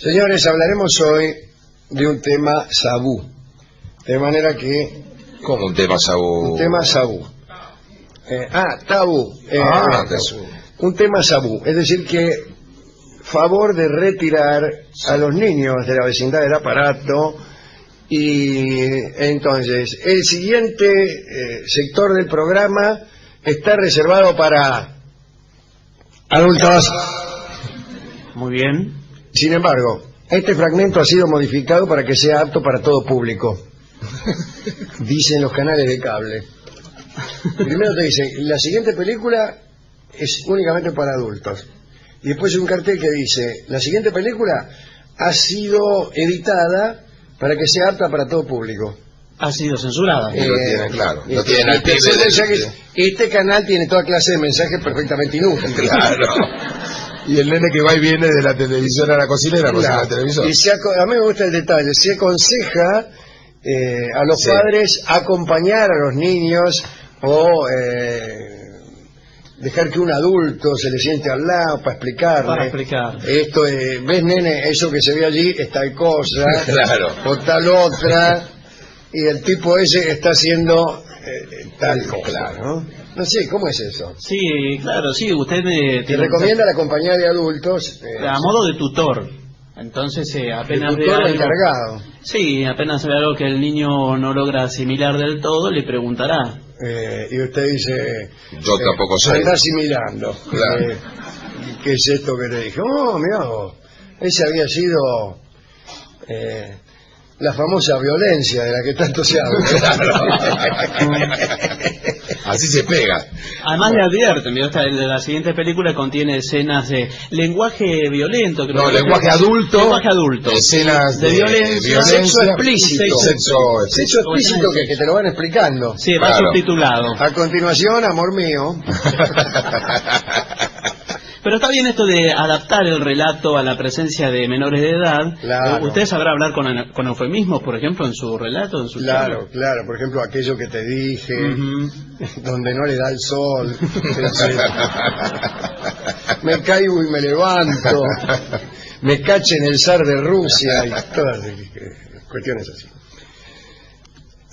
Señores, hablaremos hoy de un tema tabú. De manera que... ¿Cómo un tema tabú? Un tema tabú. Tabú. Un tema tabú. Es decir que favor de retirar a los niños de la vecindad del aparato. Y entonces, el siguiente sector del programa está reservado para adultos. Muy bien. Sin embargo, este fragmento ha sido modificado para que sea apto para todo público. Dicen los canales de cable. Primero te dicen, la siguiente película es únicamente para adultos. Y después hay un cartel que dice, la siguiente película ha sido editada para que sea apta para todo público. Ha sido censurada. No tiene, claro. No tiene al pibe este canal tiene toda clase de mensajes perfectamente inútiles. Claro. Y el nene que va y viene de la televisión a la cocina y la cocina al televisor. Y a mí me gusta el detalle. Se aconseja a los padres acompañar a los niños o dejar que un adulto se le siente al lado para explicarle. Para explicar. Esto, ves, nene, eso que se ve allí es tal cosa, Claro. o tal otra, y el tipo ese está haciendo tal cosa. Claro. No sé, ¿cómo es eso? Sí, claro, sí. Usted Te recomienda la compañía de adultos. A modo de tutor. Entonces, apenas ve algo, encargado. sí, apenas ve algo que el niño no logra asimilar del todo, le preguntará. Y usted dice... Yo tampoco sé. Está asimilando. Claro. ¿Qué es esto que te dije? Oh, mirá vos, ese había sido la famosa violencia de la que tanto se habla. Así se pega. Además le advierten, la siguiente película contiene escenas de lenguaje violento. No, lenguaje adulto. Lenguaje adulto. Escenas de violencia. Sexo explícito. Sexo explícito que te lo van explicando. Sí, va subtitulado. A continuación, amor mío. Pero está bien esto de adaptar el relato a la presencia de menores de edad. Claro. ¿Usted sabrá hablar con eufemismos, por ejemplo, en su relato? En su Claro, por ejemplo, aquello que te dije, donde no le da el sol, me caigo y me levanto, me caché en el zar de Rusia, y todas cuestiones así.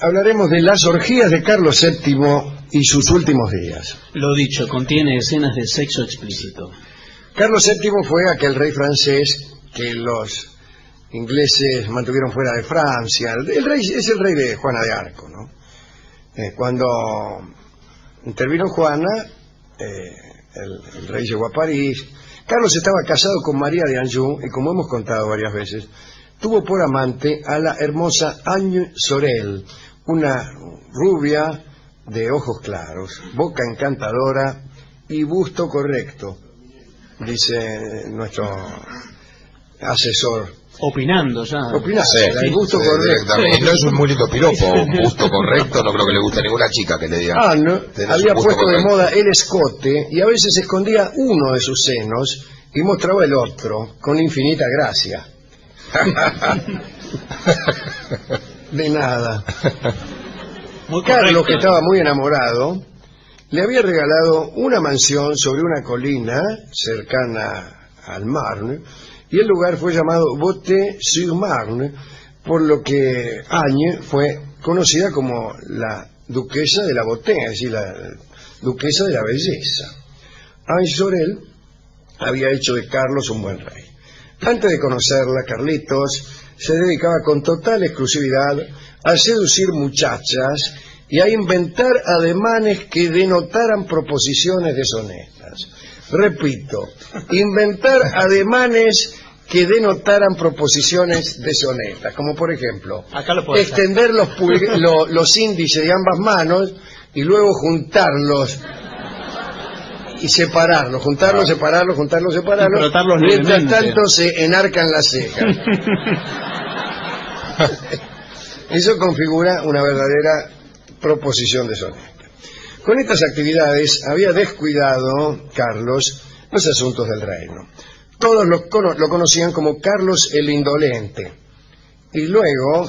Hablaremos de las orgías de Carlos VII y sus últimos días. Lo dicho, contiene escenas de sexo explícito. Carlos VII fue aquel rey francés que los ingleses mantuvieron fuera de Francia. El rey es el rey de Juana de Arco, ¿no? Cuando intervino Juana, el rey llegó a París. Carlos estaba casado con María de Anjou y, como hemos contado varias veces, tuvo por amante a la hermosa Anne Sorel, una rubia de ojos claros, boca encantadora y busto correcto, dice nuestro asesor. Opinando ya. El busto correcto. No es un muy lindo piropo, un busto correcto, no creo que le guste a ninguna chica que le diga. Anne había puesto de moda el escote y a veces escondía uno de sus senos y mostraba el otro con infinita gracia. De nada. Carlos, que estaba muy enamorado, le había regalado una mansión sobre una colina cercana al Marne, y el lugar fue llamado Beauté-sur-Marne, por lo que Anne fue conocida como la duquesa de la Beauté, es decir, la duquesa de la belleza. Anne Sorel había hecho de Carlos un buen rey. Antes de conocerla, Carlitos se dedicaba con total exclusividad a seducir muchachas y a inventar ademanes que denotaran proposiciones deshonestas. Repito, inventar ademanes que denotaran proposiciones deshonestas, como por ejemplo, extender los índices de ambas manos y luego juntarlos y separarlos, separarlos, mientras tanto se enarcan las cejas. Eso configura una verdadera proposición deshonesta. Con estas actividades había descuidado Carlos los asuntos del reino. Todos lo conocían como Carlos el Indolente. Y luego,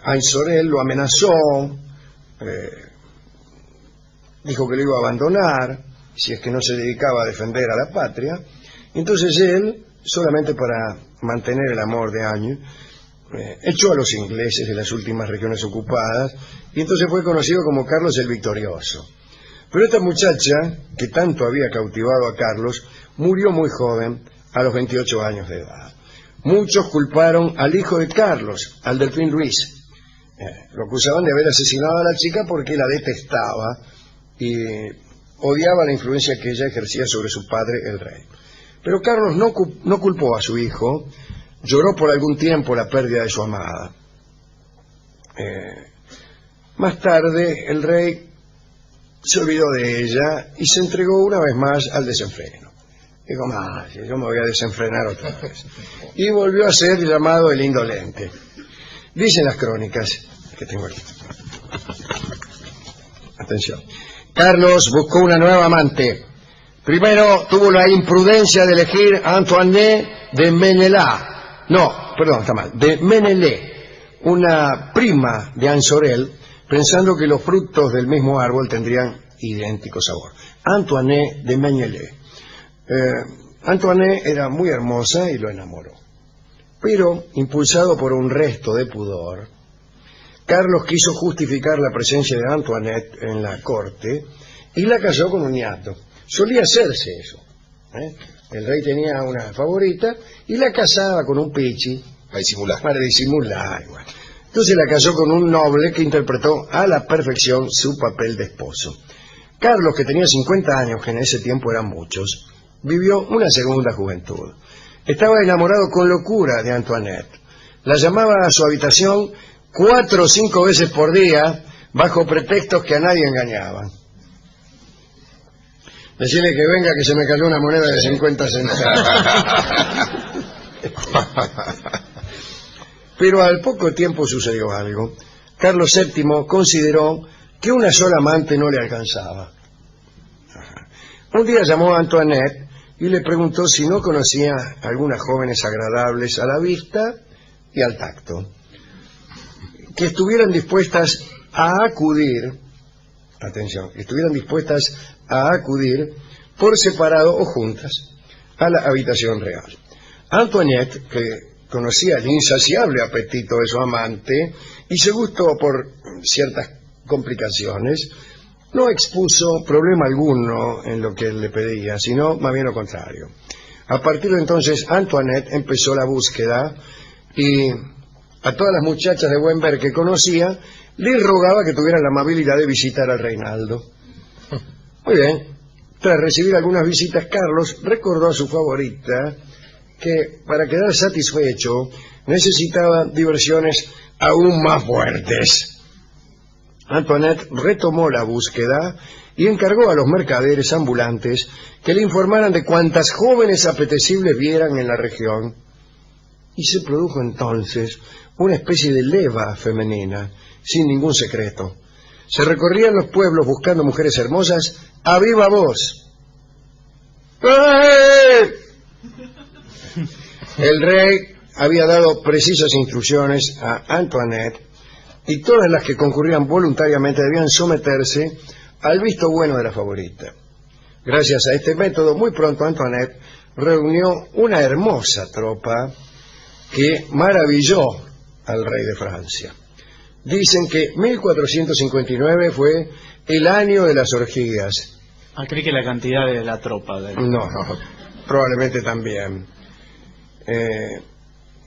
Anne Sorel lo amenazó, dijo que lo iba a abandonar si es que no se dedicaba a defender a la patria, Entonces él, solamente para mantener el amor de años, echó a los ingleses de las últimas regiones ocupadas y entonces fue conocido como Carlos el Victorioso. Pero esta muchacha, que tanto había cautivado a Carlos, murió muy joven, a los 28 años de edad. Muchos culparon al hijo de Carlos, al Delfín Luis. Lo acusaban de haber asesinado a la chica porque la detestaba y odiaba la influencia que ella ejercía sobre su padre, el rey. Pero Carlos no culpó a su hijo, lloró por algún tiempo la pérdida de su amada. Más tarde, el rey se olvidó de ella y se entregó una vez más al desenfreno. Dijo, yo me voy a desenfrenar otra vez. Y volvió a ser llamado el indolente. Dicen las crónicas, que tengo aquí. Atención. Carlos buscó una nueva amante. Primero tuvo la imprudencia de elegir a Antoinette de Menelá. De Menelé, una prima de Ansorel, pensando que los frutos del mismo árbol tendrían idéntico sabor. Antoinette de Menelé. Antoinette era muy hermosa y lo enamoró. Pero, impulsado por un resto de pudor, Carlos quiso justificar la presencia de Antoinette en la corte y la casó con un niato. Solía hacerse eso. El rey tenía una favorita y la casaba con un pichi. Para disimular. Igual. Entonces la casó con un noble que interpretó a la perfección su papel de esposo. Carlos, que tenía 50 años, que en ese tiempo eran muchos, vivió una segunda juventud. Estaba enamorado con locura de Antoinette. La llamaba a su habitación 4 o 5 veces por día, bajo pretextos que a nadie engañaban. Decirle que venga, que se me cayó una moneda de 50 centavos. Pero al poco tiempo sucedió algo. Carlos VII consideró que una sola amante no le alcanzaba. Un día llamó a Antoinette y le preguntó si no conocía algunas jóvenes agradables a la vista y al tacto, que estuvieran dispuestas a acudir, por separado o juntas a la habitación real. Antoinette, que conocía el insaciable apetito de su amante y se gustó por ciertas complicaciones, no expuso problema alguno en lo que él le pedía, sino más bien lo contrario. A partir de entonces, Antoinette empezó la búsqueda y a todas las muchachas de buen ver que conocía, le rogaba que tuvieran la amabilidad de visitar al reinaldo. Muy bien. Tras recibir algunas visitas, Carlos recordó a su favorita que para quedar satisfecho necesitaba diversiones aún más fuertes. Antoinette retomó la búsqueda y encargó a los mercaderes ambulantes que le informaran de cuántas jóvenes apetecibles vieran en la región. Y se produjo entonces una especie de leva femenina, sin ningún secreto. Se recorrían los pueblos buscando mujeres hermosas a viva voz. ¡Eh! El rey había dado precisas instrucciones a Antoinette y todas las que concurrían voluntariamente debían someterse al visto bueno de la favorita. Gracias a este método, muy pronto Antoinette reunió una hermosa tropa que maravilló al rey de Francia. Dicen que 1459 fue el año de las orgías. Creí que la cantidad de la tropa. No, probablemente también.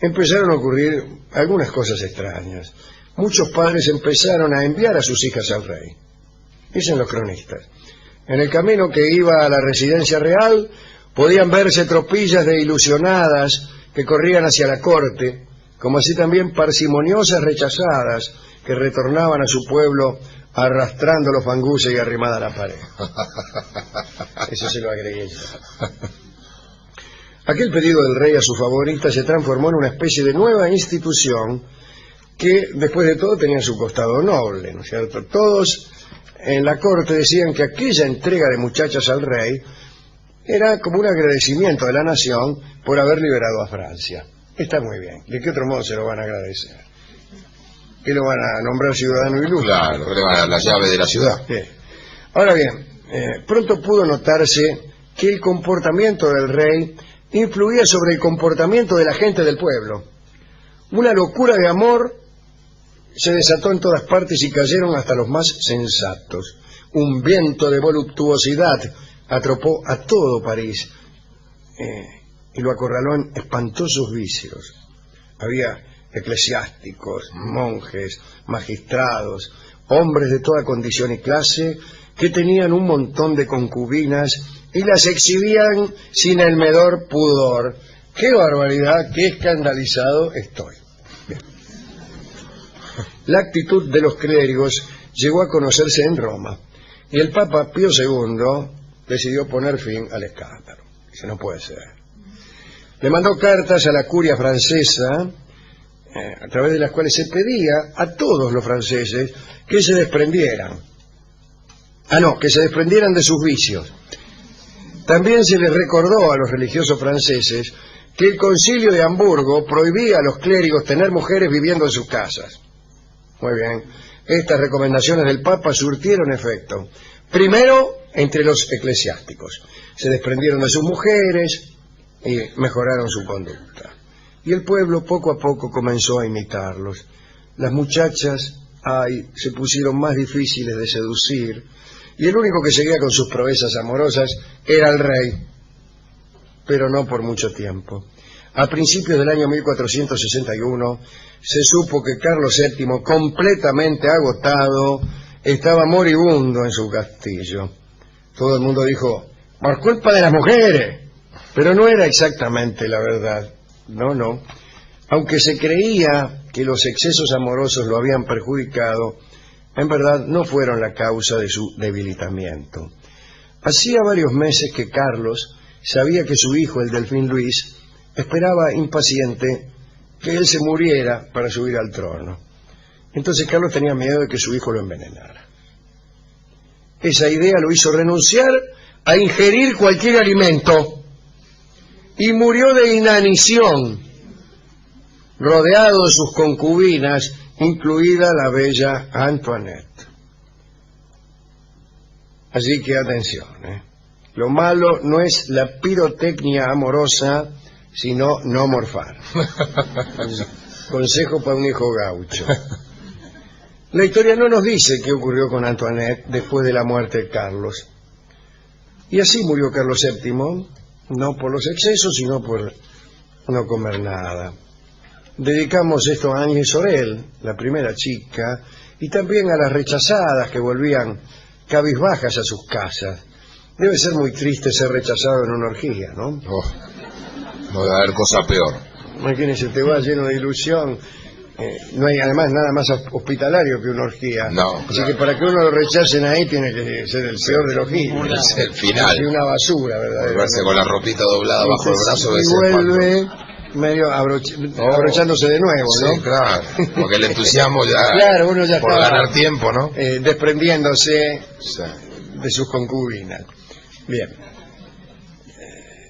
Empezaron a ocurrir algunas cosas extrañas. Muchos padres empezaron a enviar a sus hijas al rey. Dicen los cronistas. En el camino que iba a la residencia real podían verse tropillas de ilusionadas que corrían hacia la corte, como así también parsimoniosas rechazadas que retornaban a su pueblo arrastrando los fanguses y arrimada a la pared. Eso se lo agregué yo. Aquel pedido del rey a su favorita se transformó en una especie de nueva institución que, después de todo, tenía su costado noble, ¿no es cierto? Todos en la corte decían que aquella entrega de muchachas al rey era como un agradecimiento de la nación por haber liberado a Francia. Está muy bien. ¿De qué otro modo se lo van a agradecer? ¿Qué lo van a nombrar ciudadano ilustre? Claro, le van a dar la llave de la ciudad. Bien. Ahora bien, pronto pudo notarse que el comportamiento del rey influía sobre el comportamiento de la gente del pueblo. Una locura de amor se desató en todas partes y cayeron hasta los más sensatos. Un viento de voluptuosidad atropó a todo París y lo acorraló en espantosos vicios. Había eclesiásticos, monjes, magistrados, hombres de toda condición y clase que tenían un montón de concubinas y las exhibían sin el menor pudor. ¡Qué barbaridad! ¡Qué escandalizado estoy! Bien. La actitud de los clérigos llegó a conocerse en Roma y el Papa Pío II decidió poner fin al escándalo. Dice, no puede ser. Le mandó cartas a la curia francesa, a través de las cuales se pedía a todos los franceses que se desprendieran. Que se desprendieran de sus vicios. También se les recordó a los religiosos franceses que el concilio de Hamburgo prohibía a los clérigos tener mujeres viviendo en sus casas. Muy bien. Estas recomendaciones del Papa surtieron efecto. Primero, entre los eclesiásticos. Se desprendieron de sus mujeres y mejoraron su conducta. Y el pueblo poco a poco comenzó a imitarlos. Las muchachas se pusieron más difíciles de seducir y el único que seguía con sus proezas amorosas era el rey, pero no por mucho tiempo. A principios del año 1461 se supo que Carlos VII, completamente agotado, estaba moribundo en su castillo. Todo el mundo dijo, por culpa de las mujeres, pero no era exactamente la verdad. No. Aunque se creía que los excesos amorosos lo habían perjudicado, en verdad no fueron la causa de su debilitamiento. Hacía varios meses que Carlos sabía que su hijo, el Delfín Luis, esperaba impaciente que él se muriera para subir al trono. Entonces Carlos tenía miedo de que su hijo lo envenenara. Esa idea lo hizo renunciar a ingerir cualquier alimento y murió de inanición, rodeado de sus concubinas, incluida la bella Antoinette. Así que atención, lo malo no es la pirotecnia amorosa, sino no morfar. Consejo para un hijo gaucho. La historia no nos dice qué ocurrió con Antoinette después de la muerte de Carlos. Y así murió Carlos VII, no por los excesos, sino por no comer nada. Dedicamos esto a Ángel Sorel, la primera chica, y también a las rechazadas que volvían cabizbajas a sus casas. Debe ser muy triste ser rechazado en una orgía, ¿no? No debe haber cosa peor. Imagínese, te vas lleno de ilusión. No hay además nada más hospitalario que una orgía. No, así que para que uno lo rechacen ahí tiene que ser el peor de los giles. Es el final. Y una basura, ¿verdad? Volverse con la ropita doblada bajo el brazo. Y vuelve medio abrochándose de nuevo, ¿no? Sí, claro. Porque el entusiasmo ya... Claro, uno ya por está ganar tiempo, ¿no? Desprendiéndose de sus concubinas. Bien.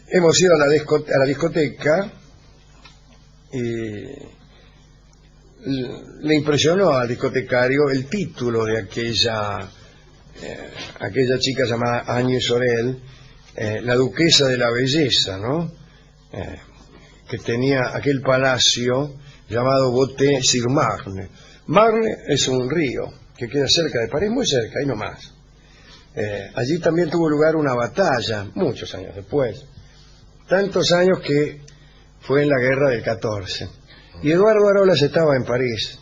Hemos ido a la discoteca y le impresionó al discotecario el título de aquella chica llamada Agnès Sorel, la duquesa de la belleza, ¿no? Que tenía aquel palacio llamado Beauté-sur-Marne. Marne es un río que queda cerca de París, muy cerca, ahí nomás. Allí también tuvo lugar una batalla, muchos años después. Tantos años que fue en la guerra del 14. Y Eduardo Arolas estaba en París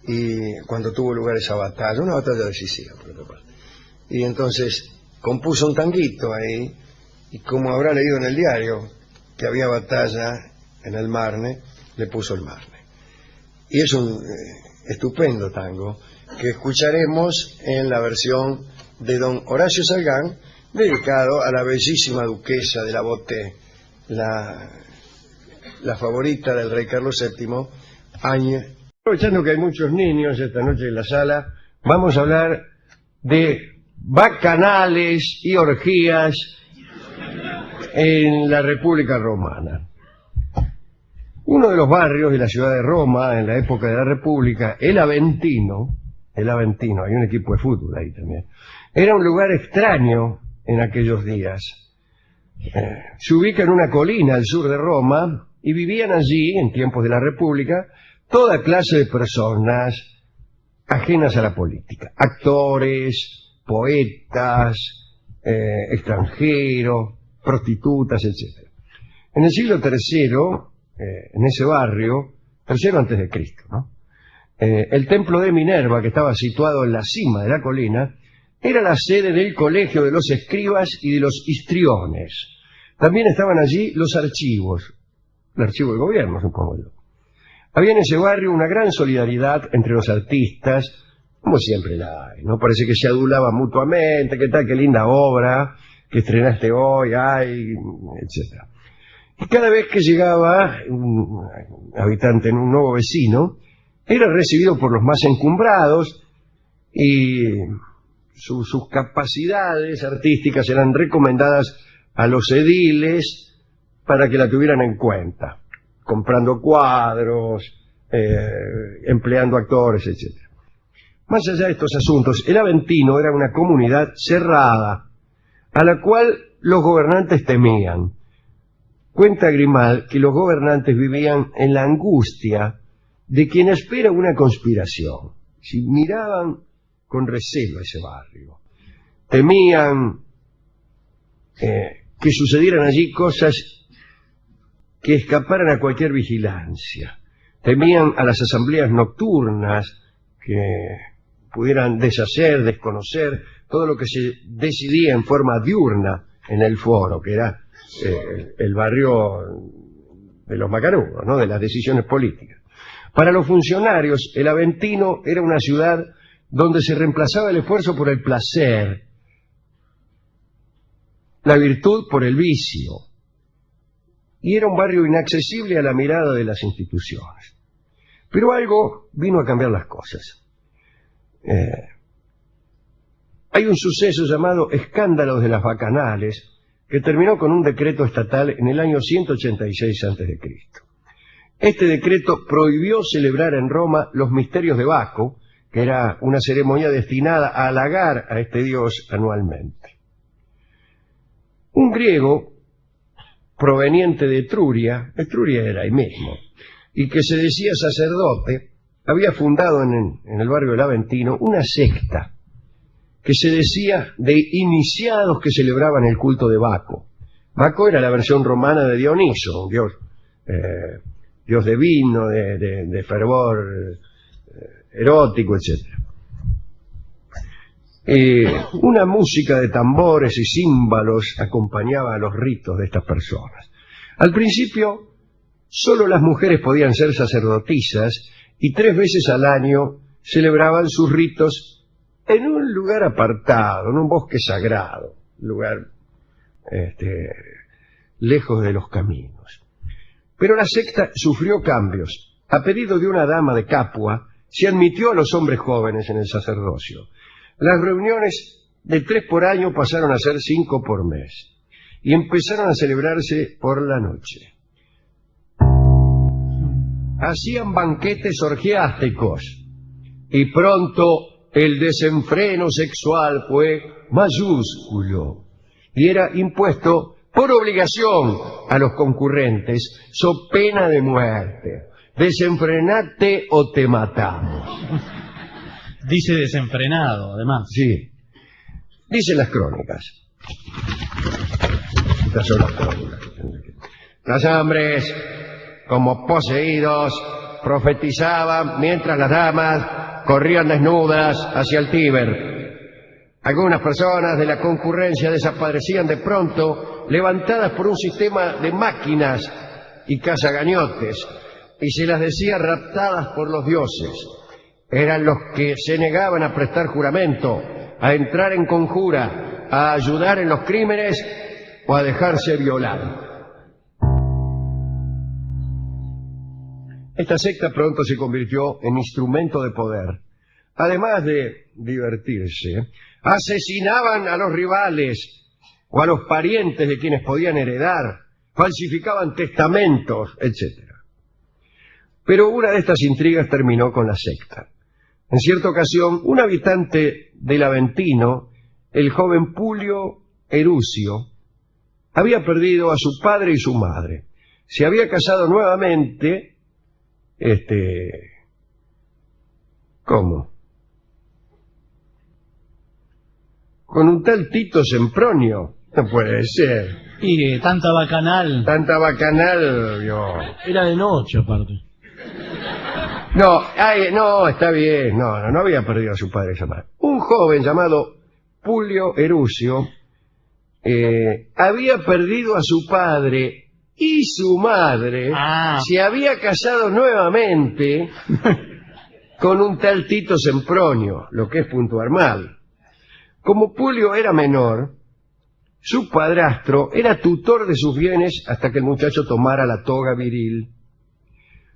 y cuando tuvo lugar esa batalla, una batalla decisiva, por otra parte. Y entonces compuso un tanguito ahí, y como habrá leído en el diario que había batalla en el Marne, le puso el Marne. Y es un estupendo tango que escucharemos en la versión de don Horacio Salgán, dedicado a la bellísima duquesa de la Beauté, la favorita del rey Carlos VII, Agnès. Aprovechando que hay muchos niños esta noche en la sala, vamos a hablar de bacanales y orgías en la República Romana. Uno de los barrios de la ciudad de Roma, en la época de la República, el Aventino, hay un equipo de fútbol ahí también, era un lugar extraño en aquellos días. Se ubica en una colina al sur de Roma y vivían allí, en tiempos de la República, toda clase de personas ajenas a la política. Actores, poetas, extranjeros, prostitutas, etc. En el siglo III, en ese barrio, tercero antes de Cristo, ¿no? El templo de Minerva, que estaba situado en la cima de la colina, era la sede del colegio de los escribas y de los histriones. También estaban allí los archivos, el archivo del gobierno, supongo yo. Había en ese barrio una gran solidaridad entre los artistas, como siempre la hay, ¿no? Parece que se adulaban mutuamente, qué tal, qué linda obra que estrenaste hoy, ay, etc. Y cada vez que llegaba un habitante en un nuevo vecino, era recibido por los más encumbrados y sus capacidades artísticas eran recomendadas a los ediles para que la tuvieran en cuenta, comprando cuadros, empleando actores, etc. Más allá de estos asuntos, el Aventino era una comunidad cerrada, a la cual los gobernantes temían. Cuenta Grimal que los gobernantes vivían en la angustia de quien espera una conspiración. Si miraban con recelo ese barrio, temían que sucedieran allí cosas que escaparan a cualquier vigilancia, temían a las asambleas nocturnas que pudieran deshacer, desconocer todo lo que se decidía en forma diurna en el foro, que era el barrio de los macanudos, ¿no? De las decisiones políticas. Para los funcionarios, el Aventino era una ciudad donde se reemplazaba el esfuerzo por el placer, la virtud por el vicio, y era un barrio inaccesible a la mirada de las instituciones. Pero algo vino a cambiar las cosas. Hay un suceso llamado Escándalo de las Bacanales, que terminó con un decreto estatal en el año 186 a.C. Este decreto prohibió celebrar en Roma los misterios de Baco, que era una ceremonia destinada a halagar a este dios anualmente. Un griego proveniente de Etruria era ahí mismo, y que se decía sacerdote, había fundado en el barrio del Aventino una secta que se decía de iniciados que celebraban el culto de Baco. Baco era la versión romana de Dioniso, un dios de vino, de fervor erótico, etc. Una música de tambores y címbalos acompañaba a los ritos de estas personas. Al principio, solo las mujeres podían ser sacerdotisas y 3 veces al año celebraban sus ritos en un lugar apartado, en un bosque sagrado, lugar lejos de los caminos. Pero la secta sufrió cambios. A pedido de una dama de Capua, se admitió a los hombres jóvenes en el sacerdocio. Las reuniones de 3 por año pasaron a ser 5 por mes, y empezaron a celebrarse por la noche. Hacían banquetes orgiásticos, y pronto el desenfreno sexual fue mayúsculo y era impuesto por obligación a los concurrentes, so pena de muerte. Desenfrenate o te matamos. Dice desenfrenado, además. Sí. Dicen las crónicas. Estas son las crónicas. Los hombres, como poseídos, profetizaban mientras las damas corrían desnudas hacia el Tíber. Algunas personas de la concurrencia desaparecían de pronto, levantadas por un sistema de máquinas y cazagañotes, y se las decía raptadas por los dioses. Eran los que se negaban a prestar juramento, a entrar en conjura, a ayudar en los crímenes o a dejarse violar. Esta secta pronto se convirtió en instrumento de poder. Además de divertirse, asesinaban a los rivales o a los parientes de quienes podían heredar, falsificaban testamentos, etc. Pero una de estas intrigas terminó con la secta. En cierta ocasión, un habitante del Aventino, el joven Publio Erusio, había perdido a su padre y su madre. Se había casado nuevamente, ¿cómo? Con un tal Tito Sempronio. No puede ser. Y tanta bacanal. Tanta bacanal, yo. Era de noche, aparte. No, está bien. No había perdido a su padre y su madre. Un joven llamado Publio Erusio había perdido a su padre y su madre. Se había casado nuevamente con un tal Tito Sempronio, lo que es puntuar mal. Como Publio era menor, su padrastro era tutor de sus bienes hasta que el muchacho tomara la toga viril.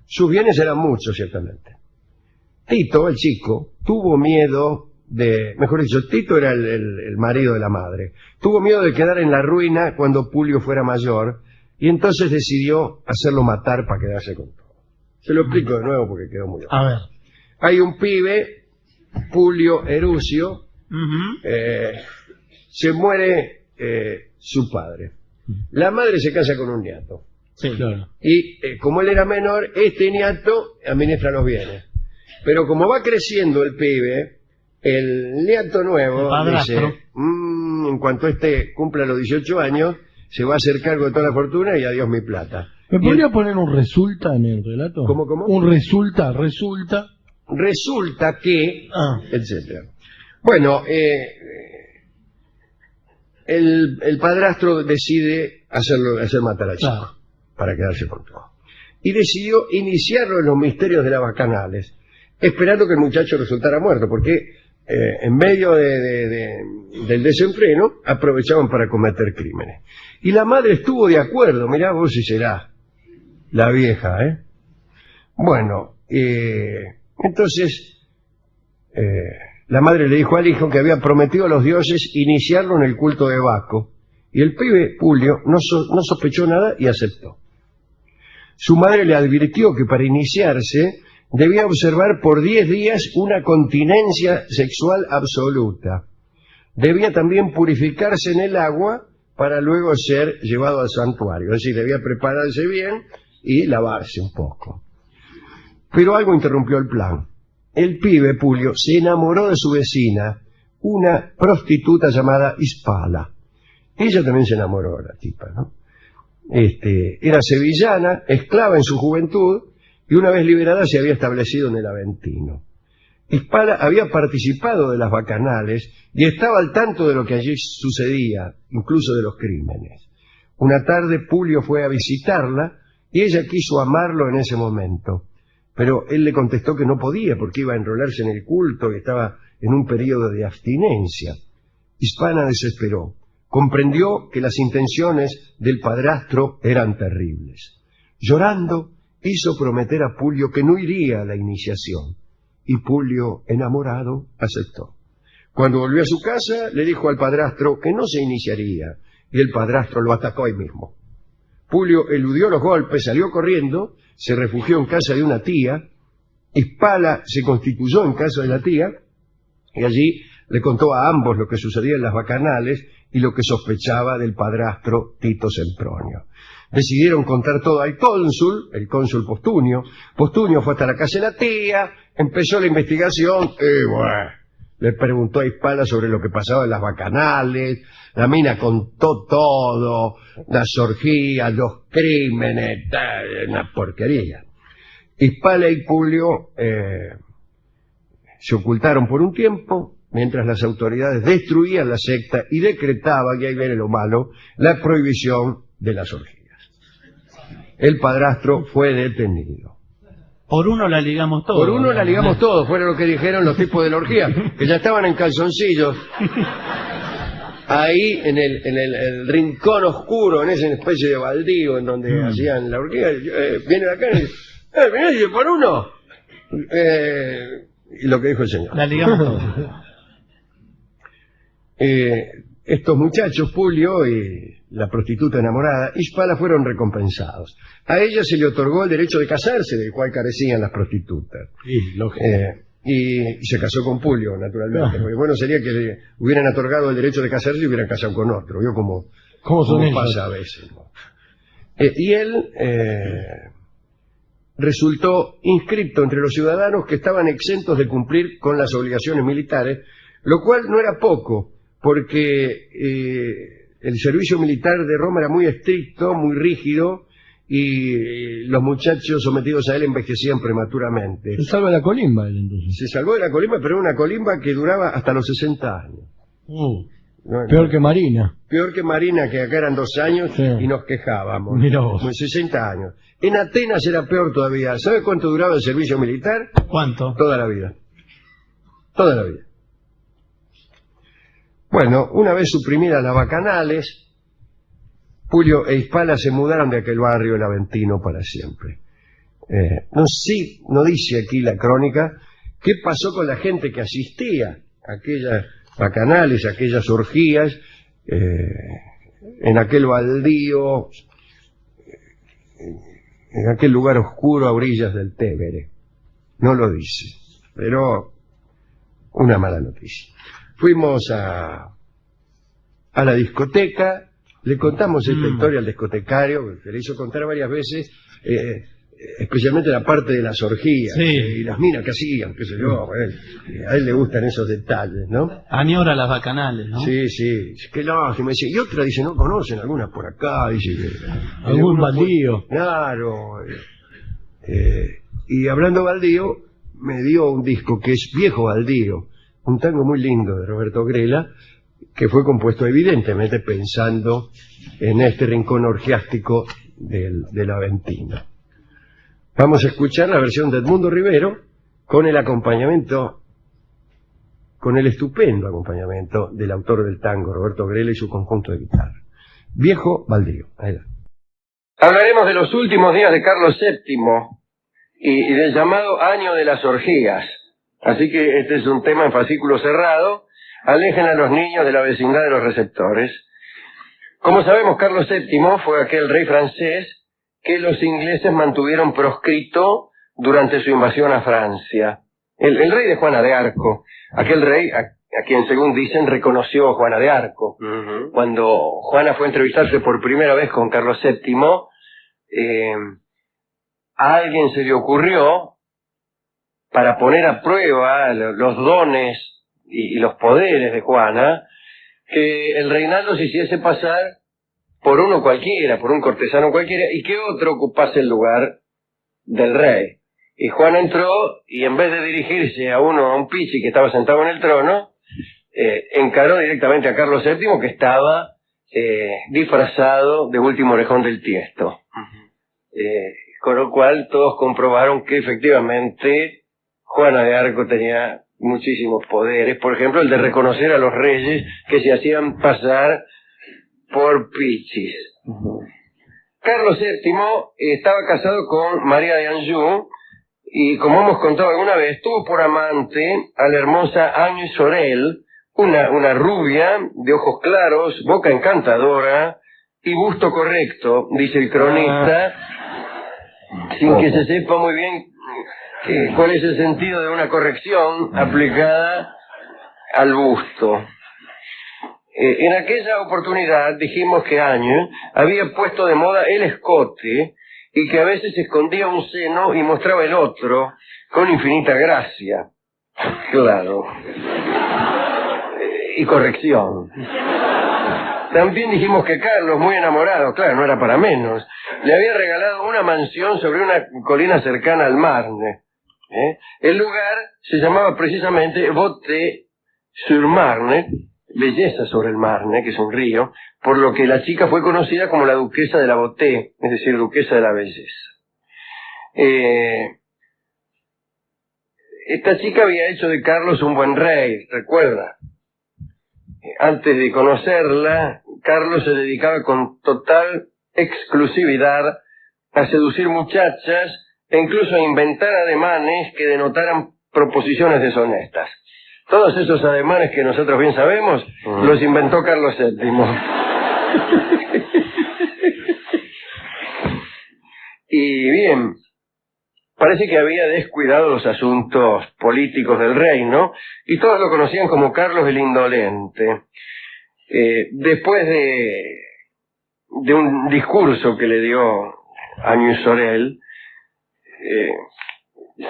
Sus bienes eran muchos, ciertamente. Tito, el chico, tuvo miedo mejor dicho, Tito era el marido de la madre. Tuvo miedo de quedar en la ruina cuando Publio fuera mayor y entonces decidió hacerlo matar para quedarse con todo. Se lo explico de nuevo porque quedó muy A ver. Hay un pibe, Publio Erusio, se muere su padre. La madre se casa con un nieto. Sí, claro. Y como él era menor, este nieto administra los bienes. Pero como va creciendo el pibe, el nieto nuevo dice, en cuanto este cumpla los 18 años, se va a hacer cargo de toda la fortuna y adiós mi plata. ¿Me podría poner un resulta en el relato? ¿Cómo? Un resulta. Resulta que, etcétera. Bueno, el padrastro decide hacer matar al chico para quedarse con todo. Y decidió iniciarlo en los misterios de las bacanales, esperando que el muchacho resultara muerto, porque en medio del desenfreno aprovechaban para cometer crímenes. Y la madre estuvo de acuerdo, mirá vos si será la vieja, ¿eh? Bueno, entonces la madre le dijo al hijo que había prometido a los dioses iniciarlo en el culto de Baco, y el pibe Publio no sospechó nada y aceptó. Su madre le advirtió que para iniciarse debía observar por 10 días una continencia sexual absoluta. Debía también purificarse en el agua para luego ser llevado al santuario. Es decir, debía prepararse bien y lavarse un poco. Pero algo interrumpió el plan. El pibe, Publio, se enamoró de su vecina, una prostituta llamada Hispala. Ella también se enamoró de la tipa, ¿no? Era sevillana, esclava en su juventud, y una vez liberada se había establecido en el Aventino. Hispala había participado de las bacanales y estaba al tanto de lo que allí sucedía, incluso de los crímenes. Una tarde Publio fue a visitarla y ella quiso amarlo en ese momento, pero él le contestó que no podía porque iba a enrolarse en el culto y estaba en un periodo de abstinencia. Hispala desesperó. Comprendió que las intenciones del padrastro eran terribles. Llorando, hizo prometer a Publio que no iría a la iniciación, y Publio, enamorado, aceptó. Cuando volvió a su casa, le dijo al padrastro que no se iniciaría, y el padrastro lo atacó ahí mismo. Publio eludió los golpes, salió corriendo, se refugió en casa de una tía, Hispala se constituyó en casa de la tía, y allí le contó a ambos lo que sucedía en las bacanales y lo que sospechaba del padrastro Tito Sempronio. Decidieron contar todo al cónsul, el cónsul Postunio. Postunio fue hasta la casa de la tía, empezó la investigación, y bueno, le preguntó a Hispala sobre lo que pasaba en las bacanales, la mina contó todo, las orgías, los crímenes, una porquería. Hispala y Publio se ocultaron por un tiempo, mientras las autoridades destruían la secta y decretaban, y ahí viene lo malo, la prohibición de las orgías. El padrastro fue detenido. Por uno la ligamos todo. Por uno la ligamos todo, fue lo que dijeron los tipos de la orgía, que ya estaban en calzoncillos, ahí en el rincón oscuro, en esa especie de baldío en donde hacían la orgía. Viene de acá y dice, mirá, dice, por uno. Y lo que dijo el señor. La ligamos todo. Estos muchachos, Publio y la prostituta enamorada, Hispala, fueron recompensados. A ella se le otorgó el derecho de casarse, del cual carecían las prostitutas. Y se casó con Publio, naturalmente. Porque bueno sería que le hubieran otorgado el derecho de casarse y hubieran casado con otro. Vio como ¿Cómo son como ellos? pasa a veces. Y él resultó inscripto entre los ciudadanos que estaban exentos de cumplir con las obligaciones militares, lo cual no era poco, porque el servicio militar de Roma era muy estricto, muy rígido, y los muchachos sometidos a él envejecían prematuramente. Se salva la colimba él entonces. Se salvó de la colimba, pero era una colimba que duraba hasta los 60 años. Peor que Marina. Peor que Marina, que acá eran 2 años Sí. y nos quejábamos. Mirá vos. Como 60 años. En Atenas era peor todavía. ¿Sabe cuánto duraba el servicio militar? ¿Cuánto? Toda la vida. Toda la vida. Bueno, una vez suprimidas las bacanales, Publio e Hispala se mudaron de aquel barrio, el Aventino, para siempre. No dice aquí la crónica qué pasó con la gente que asistía a aquellas bacanales, a aquellas orgías, en aquel baldío, en aquel lugar oscuro a orillas del Tevere. No lo dice, pero una mala noticia. Fuimos a la discoteca, le contamos esta historia al discotecario, que le hizo contar varias veces, especialmente la parte de las orgías, Sí. y las minas que hacían, qué sé yo, a él le gustan esos detalles, ¿no? Añora las bacanales, ¿no? Sí, sí, qué lástima, dice, y otra dice, no conocen algunas por acá, dice que... Algún uno baldío. Claro, y hablando baldío, me dio un disco que es Viejo Baldío, un tango muy lindo de Roberto Grela, que fue compuesto evidentemente pensando en este rincón orgiástico del Aventino. Vamos a escuchar la versión de Edmundo Rivero con el acompañamiento, con el estupendo acompañamiento del autor del tango, Roberto Grela, y su conjunto de guitarra. Viejo Baldío. Adelante. Hablaremos de los últimos días de Carlos VII y del llamado Año de las Orgías. Así que este es un tema en fascículo cerrado. Alejen a los niños de la vecindad de los receptores. Como sabemos, Carlos VII fue aquel rey francés que los ingleses mantuvieron proscrito durante su invasión a Francia. El rey de Juana de Arco, aquel rey a quien, según dicen, reconoció Juana de Arco. Cuando Juana fue a entrevistarse por primera vez con Carlos VII, a alguien se le ocurrió, para poner a prueba los dones y los poderes de Juana, que el reinaldo se hiciese pasar por uno cualquiera, por un cortesano cualquiera, y que otro ocupase el lugar del rey. Y Juana entró, y en vez de dirigirse a un pichi que estaba sentado en el trono, encaró directamente a Carlos VII, que estaba disfrazado de Último Orejón del Tiesto. Con lo cual todos comprobaron que efectivamente Juana de Arco tenía muchísimos poderes, por ejemplo el de reconocer a los reyes que se hacían pasar por pichis. Carlos VII estaba casado con María de Anjou y, como hemos contado alguna vez, tuvo por amante a la hermosa Agnes Sorel, una rubia de ojos claros, boca encantadora y busto correcto, dice el cronista, sin que se sepa muy bien cuál es el sentido de una corrección aplicada al busto. En aquella oportunidad dijimos que Agnes había puesto de moda el escote y que a veces escondía un seno y mostraba el otro con infinita gracia. Claro. Y corrección. También dijimos que Carlos, muy enamorado, claro, no era para menos, le había regalado una mansión sobre una colina cercana al Marne. El lugar se llamaba precisamente Beauté-sur-Marne, belleza sobre el Marne, que es un río, por lo que la chica fue conocida como la duquesa de la Beauté, es decir, duquesa de la belleza. Esta chica había hecho de Carlos un buen rey, recuerda. Antes de conocerla, Carlos se dedicaba con total exclusividad a seducir muchachas e incluso a inventar ademanes que denotaran proposiciones deshonestas. Todos esos ademanes que nosotros bien sabemos, los inventó Carlos VII. Y bien, parece que había descuidado los asuntos políticos del reino y todos lo conocían como Carlos el Indolente. Después de de un discurso que le dio Agnes Sorel,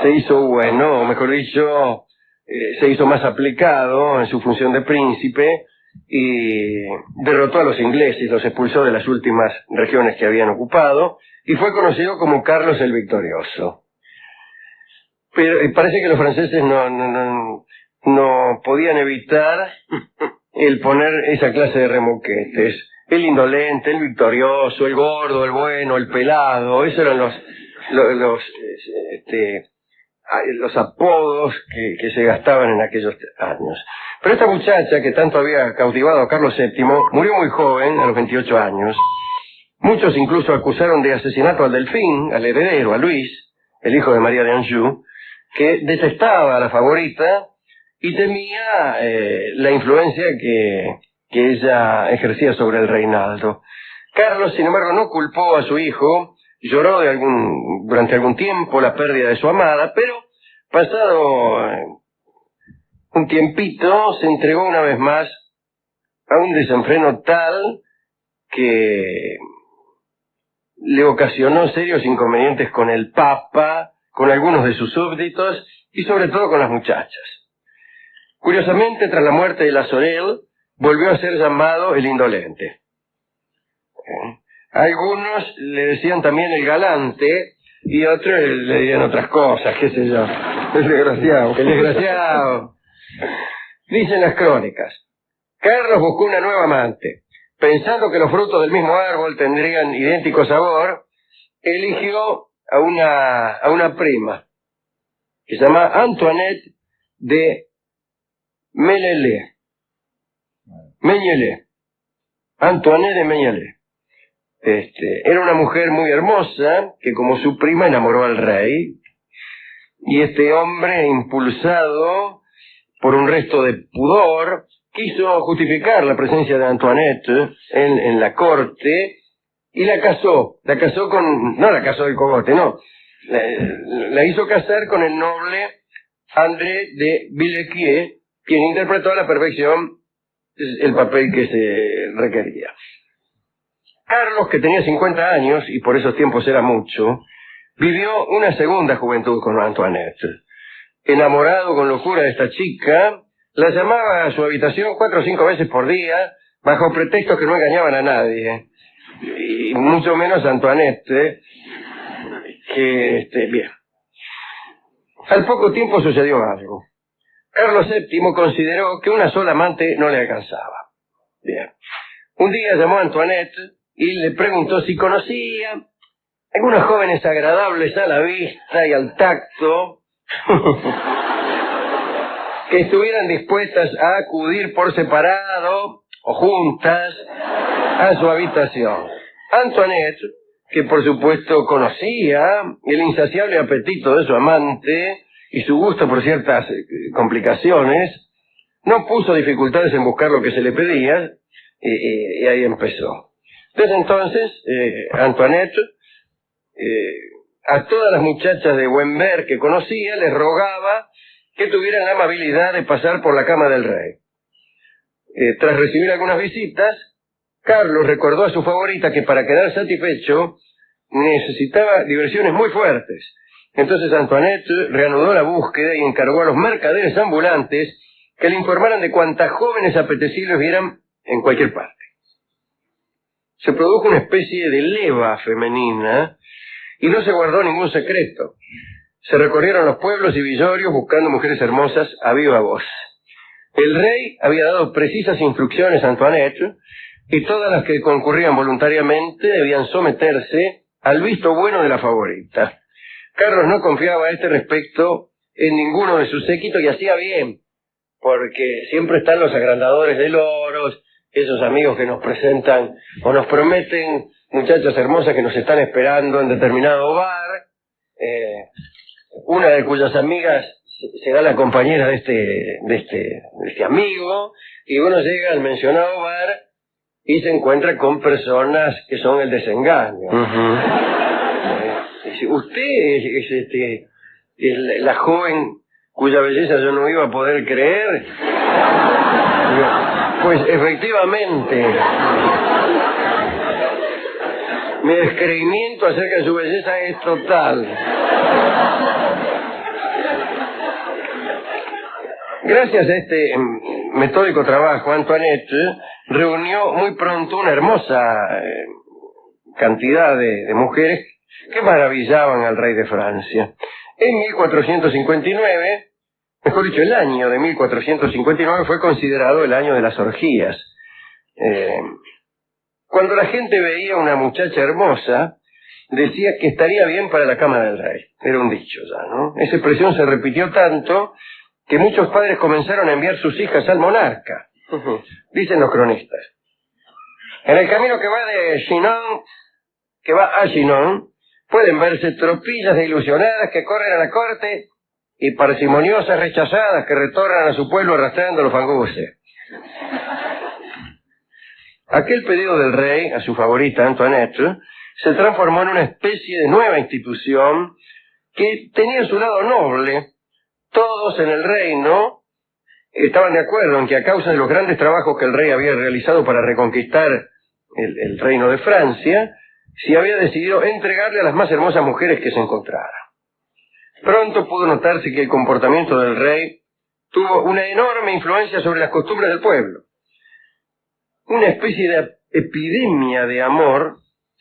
se hizo bueno, o mejor dicho, se hizo más aplicado en su función de príncipe y derrotó a los ingleses, los expulsó de las últimas regiones que habían ocupado y fue conocido como Carlos el Victorioso. Pero parece que los franceses no podían evitar el poner esa clase de remoquetes. El indolente, el victorioso, el gordo, el bueno, el pelado, esos eran los apodos que se gastaban en aquellos años. Pero esta muchacha que tanto había cautivado a Carlos VII murió muy joven, a los 28 años. Muchos incluso acusaron de asesinato al delfín, al heredero, a Luis, el hijo de María de Anjou, que detestaba a la favorita y temía la influencia que ella ejercía sobre el reinaldo. Carlos, sin embargo, no culpó a su hijo, lloró durante algún tiempo la pérdida de su amada, pero pasado un tiempito se entregó una vez más a un desenfreno tal que le ocasionó serios inconvenientes con el Papa, con algunos de sus súbditos y sobre todo con las muchachas. Curiosamente, tras la muerte de la Sorel, volvió a ser llamado el indolente. Algunos le decían también el galante y otros le decían otras cosas, qué sé yo. El desgraciado. El desgraciado. Dicen las crónicas, Carlos buscó una nueva amante. Pensando que los frutos del mismo árbol tendrían idéntico sabor, eligió a una prima que se llama Antoinette de Mengele. Antoinette de Mengele. Era una mujer muy hermosa que, como su prima, enamoró al rey. Y este hombre, impulsado por un resto de pudor, quiso justificar la presencia de Antoinette en la corte y la casó. No la casó del cogote, no. La hizo casar con el noble André de Villequier, quien interpretó a la perfección el papel que se requería. Carlos, que tenía 50 años, y por esos tiempos era mucho, vivió una segunda juventud con Antoinette. Enamorado con locura de esta chica, la llamaba a su habitación 4 o 5 veces por día, bajo pretextos que no engañaban a nadie, y mucho menos a Antoinette, bien. Al poco tiempo sucedió algo. Carlos VII consideró que una sola amante no le alcanzaba. Bien. Un día llamó a Antoinette y le preguntó si conocía algunas jóvenes agradables a la vista y al tacto que estuvieran dispuestas a acudir por separado o juntas a su habitación. Antoinette, que por supuesto conocía el insaciable apetito de su amante y su gusto por ciertas complicaciones, no puso dificultades en buscar lo que se le pedía y ahí empezó. Desde entonces, Antoinette, a todas las muchachas de buen ver que conocía, les rogaba que tuvieran la amabilidad de pasar por la cama del rey. Tras recibir algunas visitas, Carlos recordó a su favorita que para quedar satisfecho necesitaba diversiones muy fuertes. Entonces Antoinette reanudó la búsqueda y encargó a los mercaderes ambulantes que le informaran de cuantas jóvenes apetecibles vieran en cualquier parte. Se produjo una especie de leva femenina y no se guardó ningún secreto. Se recorrieron los pueblos y villorios buscando mujeres hermosas a viva voz. El rey había dado precisas instrucciones a Antoinette y todas las que concurrían voluntariamente debían someterse al visto bueno de la favorita. Carlos no confiaba a este respecto en ninguno de sus séquitos y hacía bien, porque siempre están los agrandadores de loros, esos amigos que nos presentan o nos prometen muchachas hermosas que nos están esperando en determinado bar, una de cuyas amigas será la compañera de este amigo, y uno llega al mencionado bar y se encuentra con personas que son el desengaño. Usted es la joven cuya belleza yo no iba a poder creer. Pues efectivamente. Mi descreimiento acerca de su belleza es total. Gracias a este metódico trabajo, Antoinette reunió muy pronto una hermosa cantidad de mujeres que maravillaban al rey de Francia. En 1459, mejor dicho, el año de 1459 fue considerado el año de las orgías. Cuando la gente veía una muchacha hermosa, decía que estaría bien para la cama del rey. Era un dicho ya, ¿no? Esa expresión se repitió tanto que muchos padres comenzaron a enviar sus hijas al monarca. Dicen los cronistas. En el camino que va a Chinon, pueden verse tropillas de ilusionadas que corren a la corte y parsimoniosas rechazadas que retornan a su pueblo arrastrando los fanguses. Aquel pedido del rey a su favorita Antoinette se transformó en una especie de nueva institución que tenía su lado noble. Todos en el reino estaban de acuerdo en que a causa de los grandes trabajos que el rey había realizado para reconquistar el reino de Francia, se había decidido entregarle a las más hermosas mujeres que se encontrara. Pronto pudo notarse que el comportamiento del rey tuvo una enorme influencia sobre las costumbres del pueblo. Una especie de epidemia de amor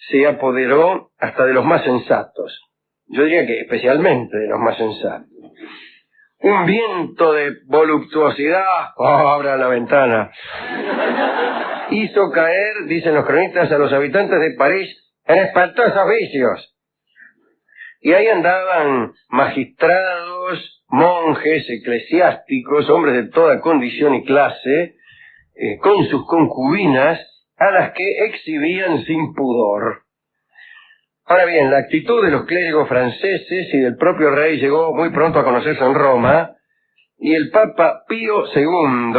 se apoderó hasta de los más sensatos. Yo diría que especialmente de los más sensatos. Un viento de voluptuosidad, abra la ventana, hizo caer, dicen los cronistas, a los habitantes de París en espantosos vicios. Y ahí andaban magistrados, monjes, eclesiásticos, hombres de toda condición y clase, con sus concubinas, a las que exhibían sin pudor. Ahora bien, la actitud de los clérigos franceses y del propio rey llegó muy pronto a conocerse en Roma, y el Papa Pío II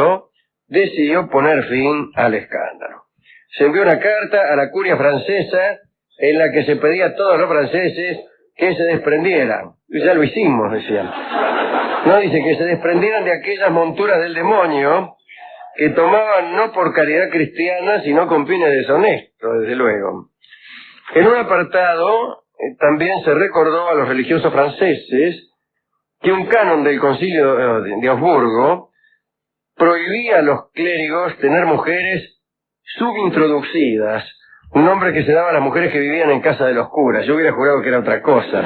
decidió poner fin al escándalo. Se envió una carta a la curia francesa en la que se pedía a todos los franceses que se desprendieran. Ya lo hicimos, decían. No, dice que se desprendieran de aquellas monturas del demonio que tomaban no por caridad cristiana, sino con fines deshonestos, desde luego. En un apartado también se recordó a los religiosos franceses que un canon del concilio de Augsburgo prohibía a los clérigos tener mujeres subintroducidas, un nombre que se daba a las mujeres que vivían en casa de los curas. Yo hubiera jurado que era otra cosa.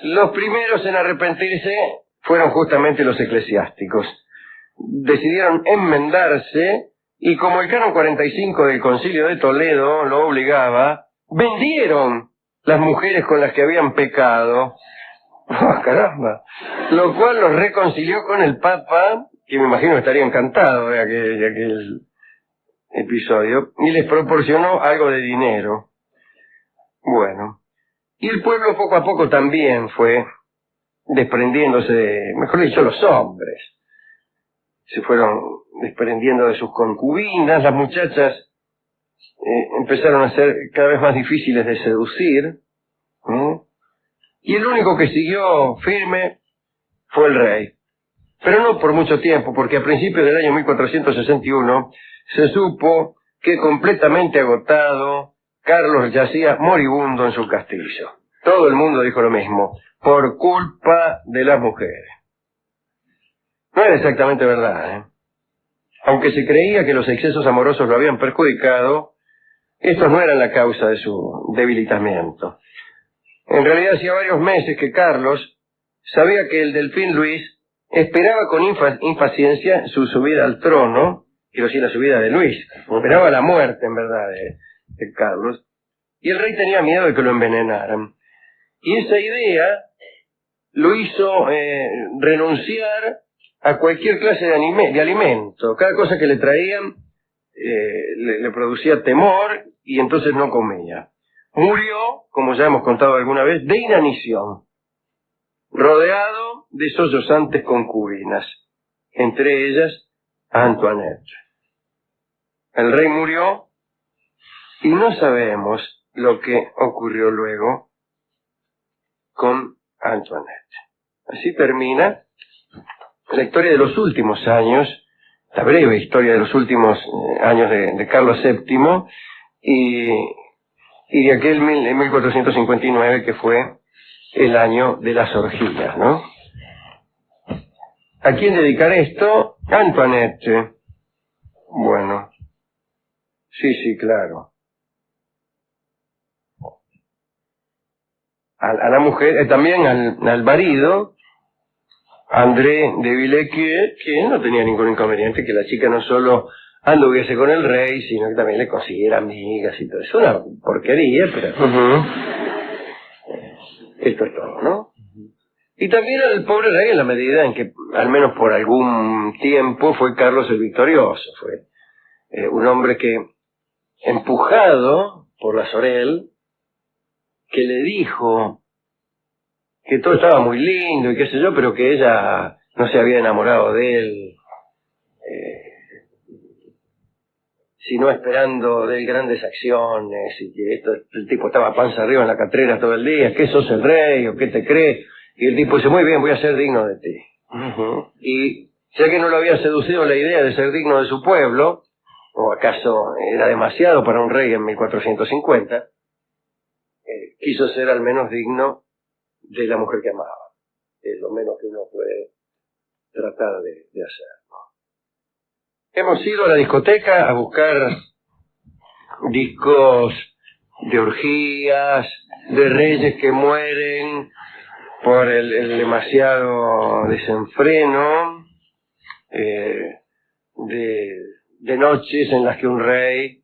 Los primeros en arrepentirse fueron justamente los eclesiásticos. Decidieron enmendarse y, como el canon 45 del Concilio de Toledo lo obligaba, vendieron las mujeres con las que habían pecado. ¡Oh, caramba! Lo cual los reconcilió con el Papa, que me imagino estaría encantado de aquel episodio, y les proporcionó algo de dinero. Bueno, y el pueblo poco a poco también fue desprendiéndose, mejor dicho, los hombres se fueron desprendiendo de sus concubinas, las muchachas empezaron a ser cada vez más difíciles de seducir, y el único que siguió firme fue el rey. Pero no por mucho tiempo, porque a principios del año 1461 se supo que, completamente agotado, Carlos yacía moribundo en su castillo. Todo el mundo dijo lo mismo, por culpa de las mujeres. No era exactamente verdad, ¿eh? Aunque se creía que los excesos amorosos lo habían perjudicado, estos no eran la causa de su debilitamiento. En realidad hacía varios meses que Carlos sabía que el delfín Luis esperaba con impaciencia su subida al trono, quiero decir, la subida de Luis. Esperaba la muerte, en verdad, de Carlos. Y el rey tenía miedo de que lo envenenaran. Y esa idea lo hizo renunciar a cualquier clase de alimento. Cada cosa que le traían le producía temor y entonces no comía. Murió, como ya hemos contado alguna vez, de inanición, rodeado de sollozantes concubinas, entre ellas Antoinette. El rey murió y no sabemos lo que ocurrió luego con Antoinette. Así termina la historia de los últimos años la breve historia de los últimos años de Carlos VII y de aquel 1459 que fue el año de las orgías, ¿no? ¿A quién dedicar esto? Antoinette. Bueno. Sí, claro. A la mujer, también al marido, André de Villequier, que no tenía ningún inconveniente que la chica no solo anduviese con el rey, sino que también le consiguiera amigas y todo eso. Es una porquería, pero... Esto es todo, ¿no? Y también al pobre rey en la medida en que, al menos por algún tiempo, fue Carlos el Victorioso. Fue un hombre que, empujado por la Sorel, que le dijo que todo estaba muy lindo y qué sé yo, pero que ella no se había enamorado de él, sino esperando de él grandes acciones, y que el tipo estaba panza arriba en la catrera todo el día, ¿qué sos el rey o qué te crees? Y el tipo dice, muy bien, voy a ser digno de ti. Y ya que no lo había seducido la idea de ser digno de su pueblo, o acaso era demasiado para un rey en 1450, quiso ser al menos digno de la mujer que amaba. Es lo menos que uno puede tratar de hacer, ¿no? Hemos ido a la discoteca a buscar discos de orgías, de reyes que mueren por el demasiado desenfreno, de noches en las que un rey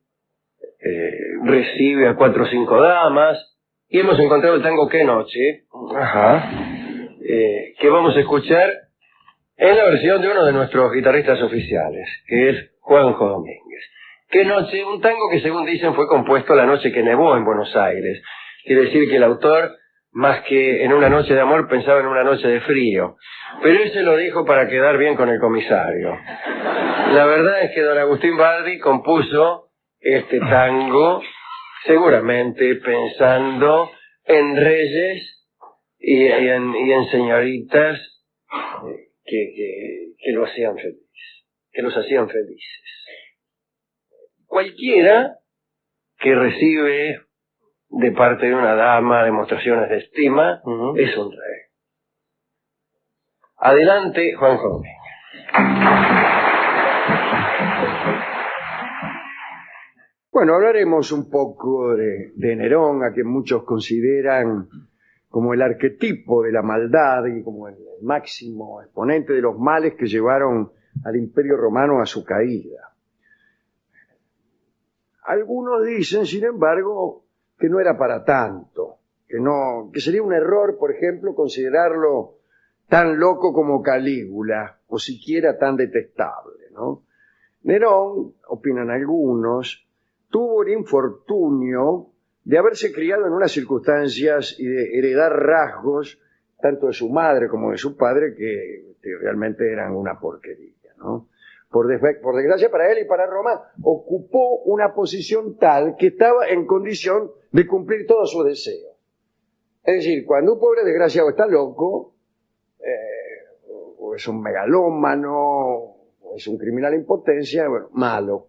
recibe a 4 o 5 damas, y hemos encontrado el tango Qué Noche, que vamos a escuchar en la versión de uno de nuestros guitarristas oficiales, que es Juanjo Domínguez. Qué Noche, un tango que según dicen fue compuesto la noche que nevó en Buenos Aires. Quiere decir que el autor, más que en una noche de amor, pensaba en una noche de frío. Pero él se lo dijo para quedar bien con el comisario. La verdad es que don Agustín Bardi compuso este tango seguramente pensando en reyes y en señoritas que lo hacían feliz, que los hacían felices. Cualquiera que recibe de parte de una dama demostraciones de estima es un rey. Adelante, Juanjo Domínguez. Bueno, hablaremos un poco de Nerón, a quien muchos consideran como el arquetipo de la maldad y como el máximo exponente de los males que llevaron al Imperio Romano a su caída. Algunos dicen, sin embargo, que no era para tanto, que sería un error, por ejemplo, considerarlo tan loco como Calígula, o siquiera tan detestable, ¿no? Nerón, opinan algunos, tuvo el infortunio de haberse criado en unas circunstancias y de heredar rasgos, tanto de su madre como de su padre, que realmente eran una porquería, ¿no? Por desgracia para él y para Roma, ocupó una posición tal que estaba en condición de cumplir todos sus deseos. Es decir, cuando un pobre desgraciado está loco, o es un megalómano, o es un criminal en potencia, bueno, malo.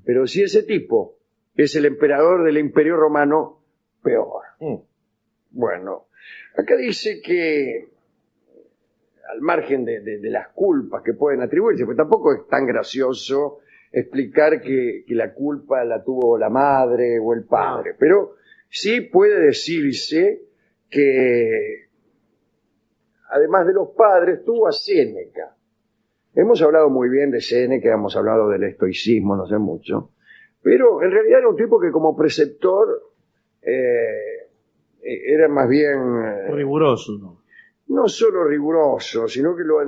Pero si ese tipo es el emperador del Imperio Romano, peor. Bueno, acá dice que al margen de las culpas que pueden atribuirse, porque tampoco es tan gracioso explicar que la culpa la tuvo la madre o el padre, pero sí puede decirse que además de los padres tuvo a Séneca. Hemos hablado muy bien de Séneca, hemos hablado del estoicismo no sé mucho, pero en realidad era un tipo que como preceptor era más bien... riguroso, ¿no? No solo riguroso, sino que lo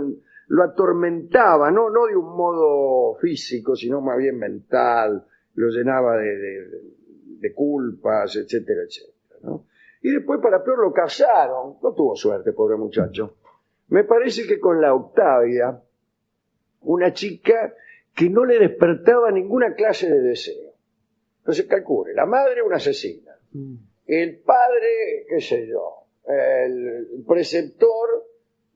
atormentaba, no de un modo físico, sino más bien mental, lo llenaba de culpas, etcétera, etcétera, ¿no? Y después, para peor, lo casaron. No tuvo suerte, pobre muchacho. Me parece que con la Octavia, una chica que no le despertaba ninguna clase de deseo. Entonces, calcule, la madre una asesina, el padre, qué sé yo, el preceptor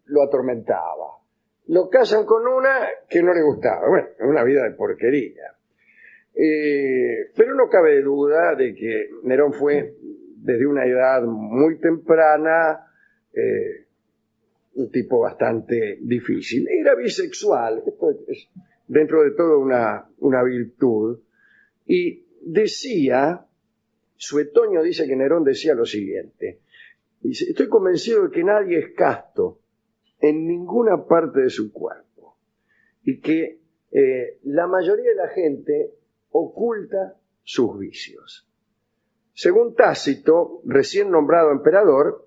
lo atormentaba, lo casan con una que no le gustaba. Bueno, una vida de porquería. Pero no cabe duda de que Nerón fue, desde una edad muy temprana, un tipo bastante difícil. Era bisexual, esto es dentro de todo una virtud, y decía, Suetonio dice que Nerón decía lo siguiente, dice: estoy convencido de que nadie es casto en ninguna parte de su cuerpo, y que la mayoría de la gente oculta sus vicios. Según Tácito, recién nombrado emperador,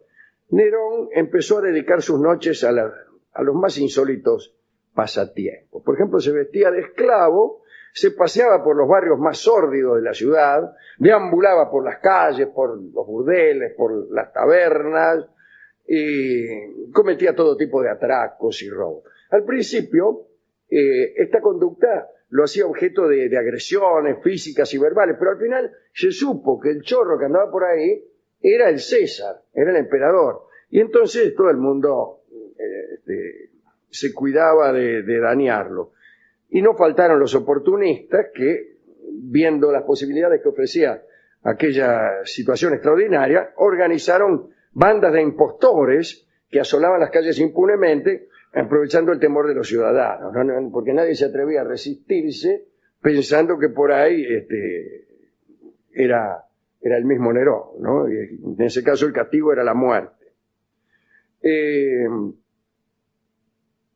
Nerón empezó a dedicar sus noches a los más insólitos pasatiempos. Por ejemplo, se vestía de esclavo, se paseaba por los barrios más sórdidos de la ciudad, deambulaba por las calles, por los burdeles, por las tabernas, y cometía todo tipo de atracos y robos. Al principio, esta conducta lo hacía objeto de agresiones físicas y verbales, pero al final se supo que el chorro que andaba por ahí era el César, era el emperador, y entonces todo el mundo se cuidaba de dañarlo. Y no faltaron los oportunistas que, viendo las posibilidades que ofrecía aquella situación extraordinaria, organizaron bandas de impostores que asolaban las calles impunemente, aprovechando el temor de los ciudadanos, ¿no? Porque nadie se atrevía a resistirse pensando que por ahí era el mismo Nerón, ¿no? Y en ese caso el castigo era la muerte.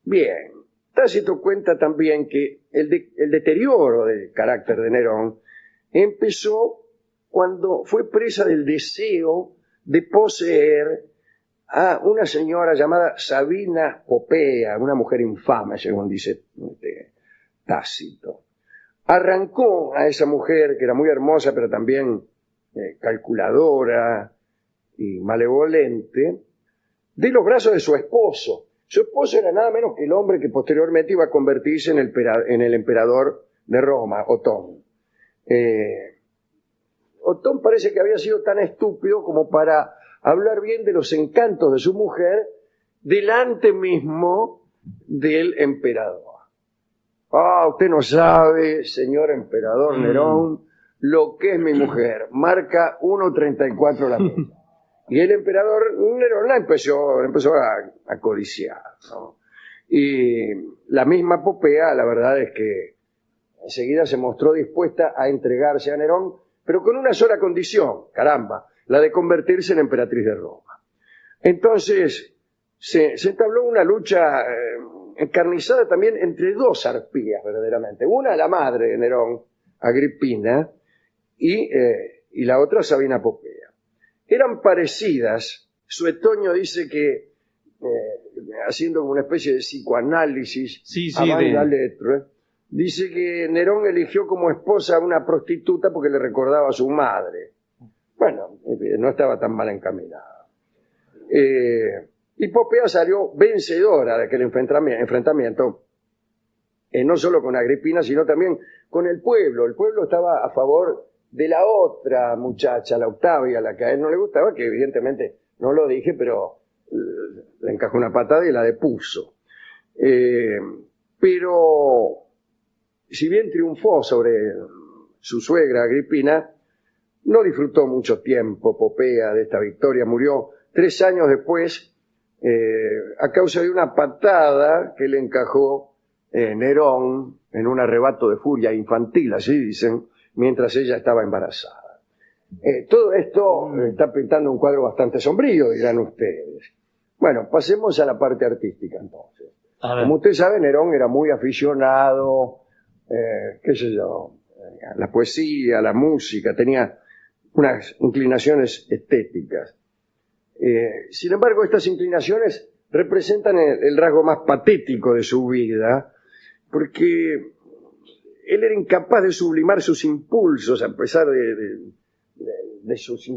Bien, Tácito cuenta también que el deterioro del carácter de Nerón empezó cuando fue presa del deseo de poseer a una señora llamada Sabina Popea, una mujer infame, según dice Tácito. Arrancó a esa mujer, que era muy hermosa, pero también calculadora y malevolente, de los brazos de su esposo. Su esposo era nada menos que el hombre que posteriormente iba a convertirse en el emperador de Roma, Otón. Otón parece que había sido tan estúpido como para hablar bien de los encantos de su mujer delante mismo del emperador. Usted no sabe, señor emperador Nerón, lo que es mi mujer. Marca 1.34 la mesa. Y el emperador Nerón la empezó a codiciar, ¿no? Y la misma Popea, la verdad es que enseguida se mostró dispuesta a entregarse a Nerón, pero con una sola condición, caramba, la de convertirse en emperatriz de Roma. Entonces se entabló una lucha encarnizada también entre dos arpías, verdaderamente. Una, la madre de Nerón, Agripina, y la otra, Sabina Popea. Eran parecidas. Suetonio dice que, haciendo una especie de psicoanálisis, la letra, dice que Nerón eligió como esposa a una prostituta porque le recordaba a su madre. Bueno, no estaba tan mal encaminada. Y Popea salió vencedora de aquel enfrentamiento, no solo con Agripina, sino también con el pueblo. El pueblo estaba a favor de la otra muchacha, la Octavia, la que a él no le gustaba, que evidentemente no lo dije, pero le encajó una patada y la depuso. Pero, si bien triunfó sobre su suegra Agripina, no disfrutó mucho tiempo Popea de esta victoria. Murió 3 años después a causa de una patada que le encajó Nerón en un arrebato de furia infantil, así dicen, mientras ella estaba embarazada. Todo esto está pintando un cuadro bastante sombrío, dirán ustedes. Bueno, pasemos a la parte artística entonces. Como usted sabe, Nerón era muy aficionado, qué sé yo, a la poesía, a la música, tenía unas inclinaciones estéticas. Sin embargo, estas inclinaciones representan el rasgo más patético de su vida, porque él era incapaz de sublimar sus impulsos, a pesar de sus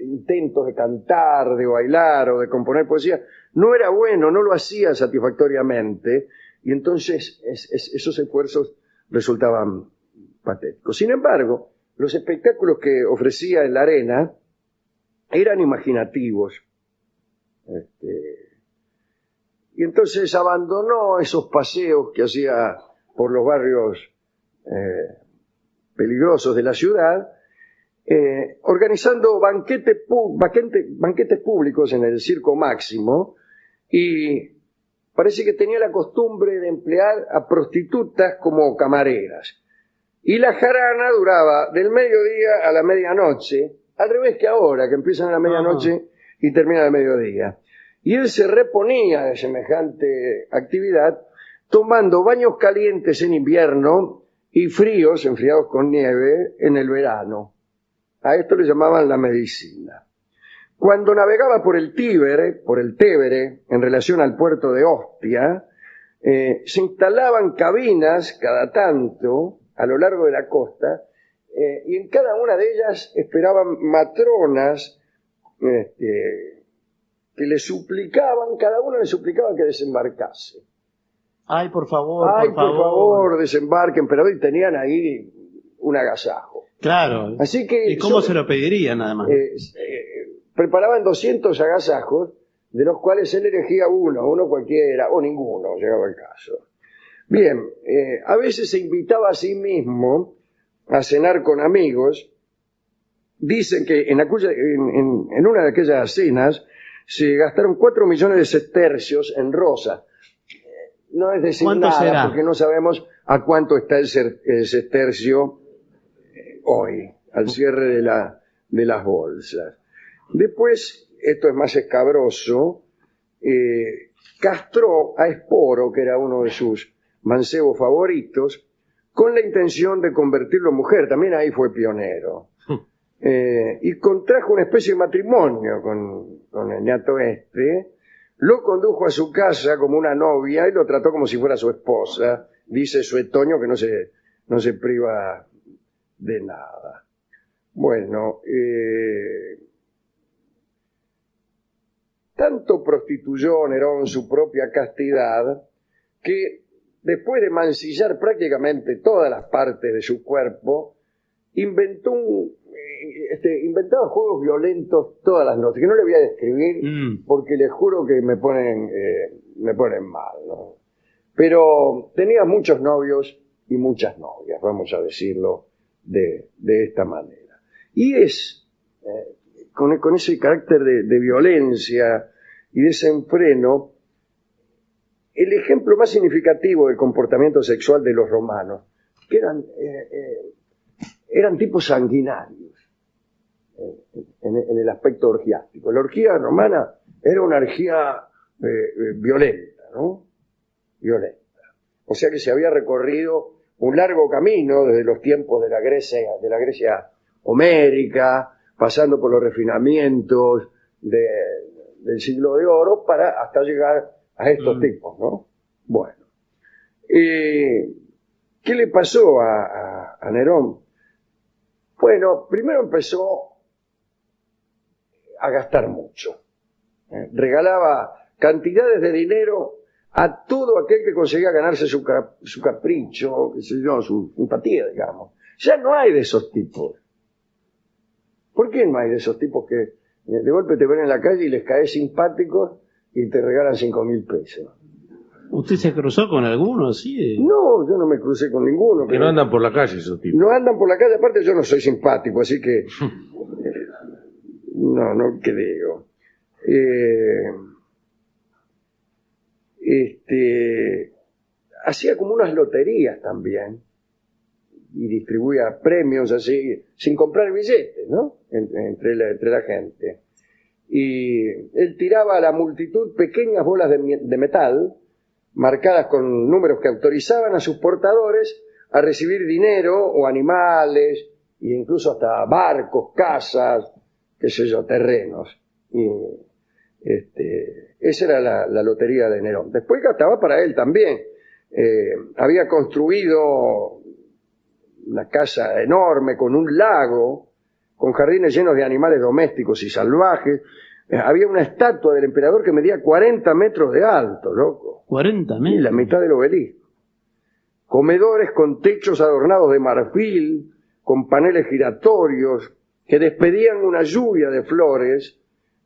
intentos de cantar, de bailar o de componer poesía. No era bueno, no lo hacía satisfactoriamente, y entonces esos esfuerzos resultaban patéticos. Sin embargo, los espectáculos que ofrecía en la arena Y entonces abandonó esos paseos que hacía por los barrios peligrosos de la ciudad, organizando banquetes públicos en el Circo Máximo, y parece que tenía la costumbre de emplear a prostitutas como camareras. Y la jarana duraba del mediodía a la medianoche, al revés que ahora, que empiezan a la medianoche y terminan al mediodía. Y él se reponía de semejante actividad tomando baños calientes en invierno y fríos, enfriados con nieve, en el verano. A esto le llamaban la medicina. Cuando navegaba por el Tévere, en relación al puerto de Ostia, se instalaban cabinas cada tanto a lo largo de la costa, y en cada una de ellas esperaban matronas que le suplicaban, cada una le suplicaba que desembarcase. Ay, por favor, Ay, por favor, desembarquen, pero hoy tenían ahí un agasajo. Claro. Así que ¿Y cómo se lo pedirían, nada más? Preparaban 200 agasajos, de los cuales él elegía uno cualquiera, o ninguno, llegaba el caso. Bien, a veces se invitaba a sí mismo a cenar con amigos. Dicen que en una de aquellas cenas se gastaron 4 millones de sestercios en rosa. No es decir ¿Cuánto nada, será? porque no sabemos a cuánto está el sestercio hoy, al cierre de las bolsas. Después, esto es más escabroso, castró a Esporo, que era uno de sus mancebos favoritos, con la intención de convertirlo en mujer. También ahí fue pionero. Y contrajo una especie de matrimonio con el ñato lo condujo a su casa como una novia y lo trató como si fuera su esposa. Dice Suetonio que no se priva de nada. Bueno, tanto prostituyó Nerón su propia castidad que después de mancillar prácticamente todas las partes de su cuerpo, inventaba juegos violentos todas las noches, que no le voy a describir porque les juro que me ponen mal, ¿no? Pero tenía muchos novios y muchas novias, vamos a decirlo de esta manera. Y es con ese carácter de violencia y desenfreno el ejemplo más significativo del comportamiento sexual de los romanos, que eran tipos sanguinarios en el aspecto orgiástico. La orgía romana era una orgía violenta, ¿no? Violenta. O sea que se había recorrido un largo camino desde los tiempos de la Grecia homérica, pasando por los refinamientos del siglo de oro, hasta llegar a estos tipos, ¿no? Bueno. ¿Qué le pasó a Nerón? Bueno, primero empezó a gastar mucho. Regalaba cantidades de dinero a todo aquel que conseguía ganarse su capricho, qué sé yo, su simpatía, digamos. Ya no hay de esos tipos. ¿Por qué no hay de esos tipos que de golpe te ven en la calle y les caes simpáticos y te regalan 5.000 pesos? ¿Usted se cruzó con alguno así? No, yo no me crucé con ninguno. Que no andan por la calle esos tipos. No andan por la calle, aparte yo no soy simpático, así que no creo. Hacía como unas loterías también y distribuía premios así, sin comprar billetes, ¿no? Entre la gente. Y él tiraba a la multitud pequeñas bolas de metal marcadas con números que autorizaban a sus portadores a recibir dinero o animales, e incluso hasta barcos, casas, qué sé yo, terrenos. Y esa era la lotería de Nerón. Después gastaba para él también. Había construido una casa enorme con un lago, con jardines llenos de animales domésticos y salvajes. Había una estatua del emperador que medía 40 metros de alto, loco. 40 metros. Y la mitad del obelisco. Comedores con techos adornados de marfil, con paneles giratorios, que despedían una lluvia de flores,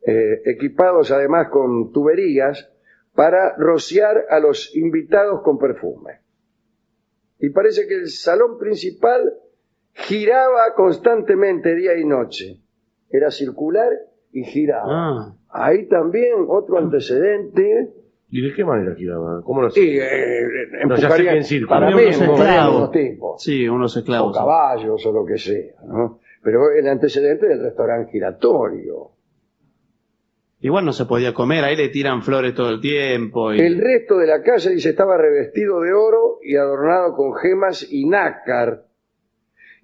equipados además con tuberías, para rociar a los invitados con perfume. Y parece que el salón principal giraba constantemente día y noche. Era circular y giraba. Ahí también otro antecedente. ¿Y de qué manera giraba? ¿Cómo lo hacía? No, ya sé que en círculo. para unos esclavos. unos tipos. Sí, unos O esclavos. caballos o lo que sea, ¿no? Pero el antecedente del restaurante giratorio. Igual no se podía comer, ahí le tiran flores todo el tiempo. Y... El resto de la calle, dice, estaba revestido de oro y adornado con gemas y nácar.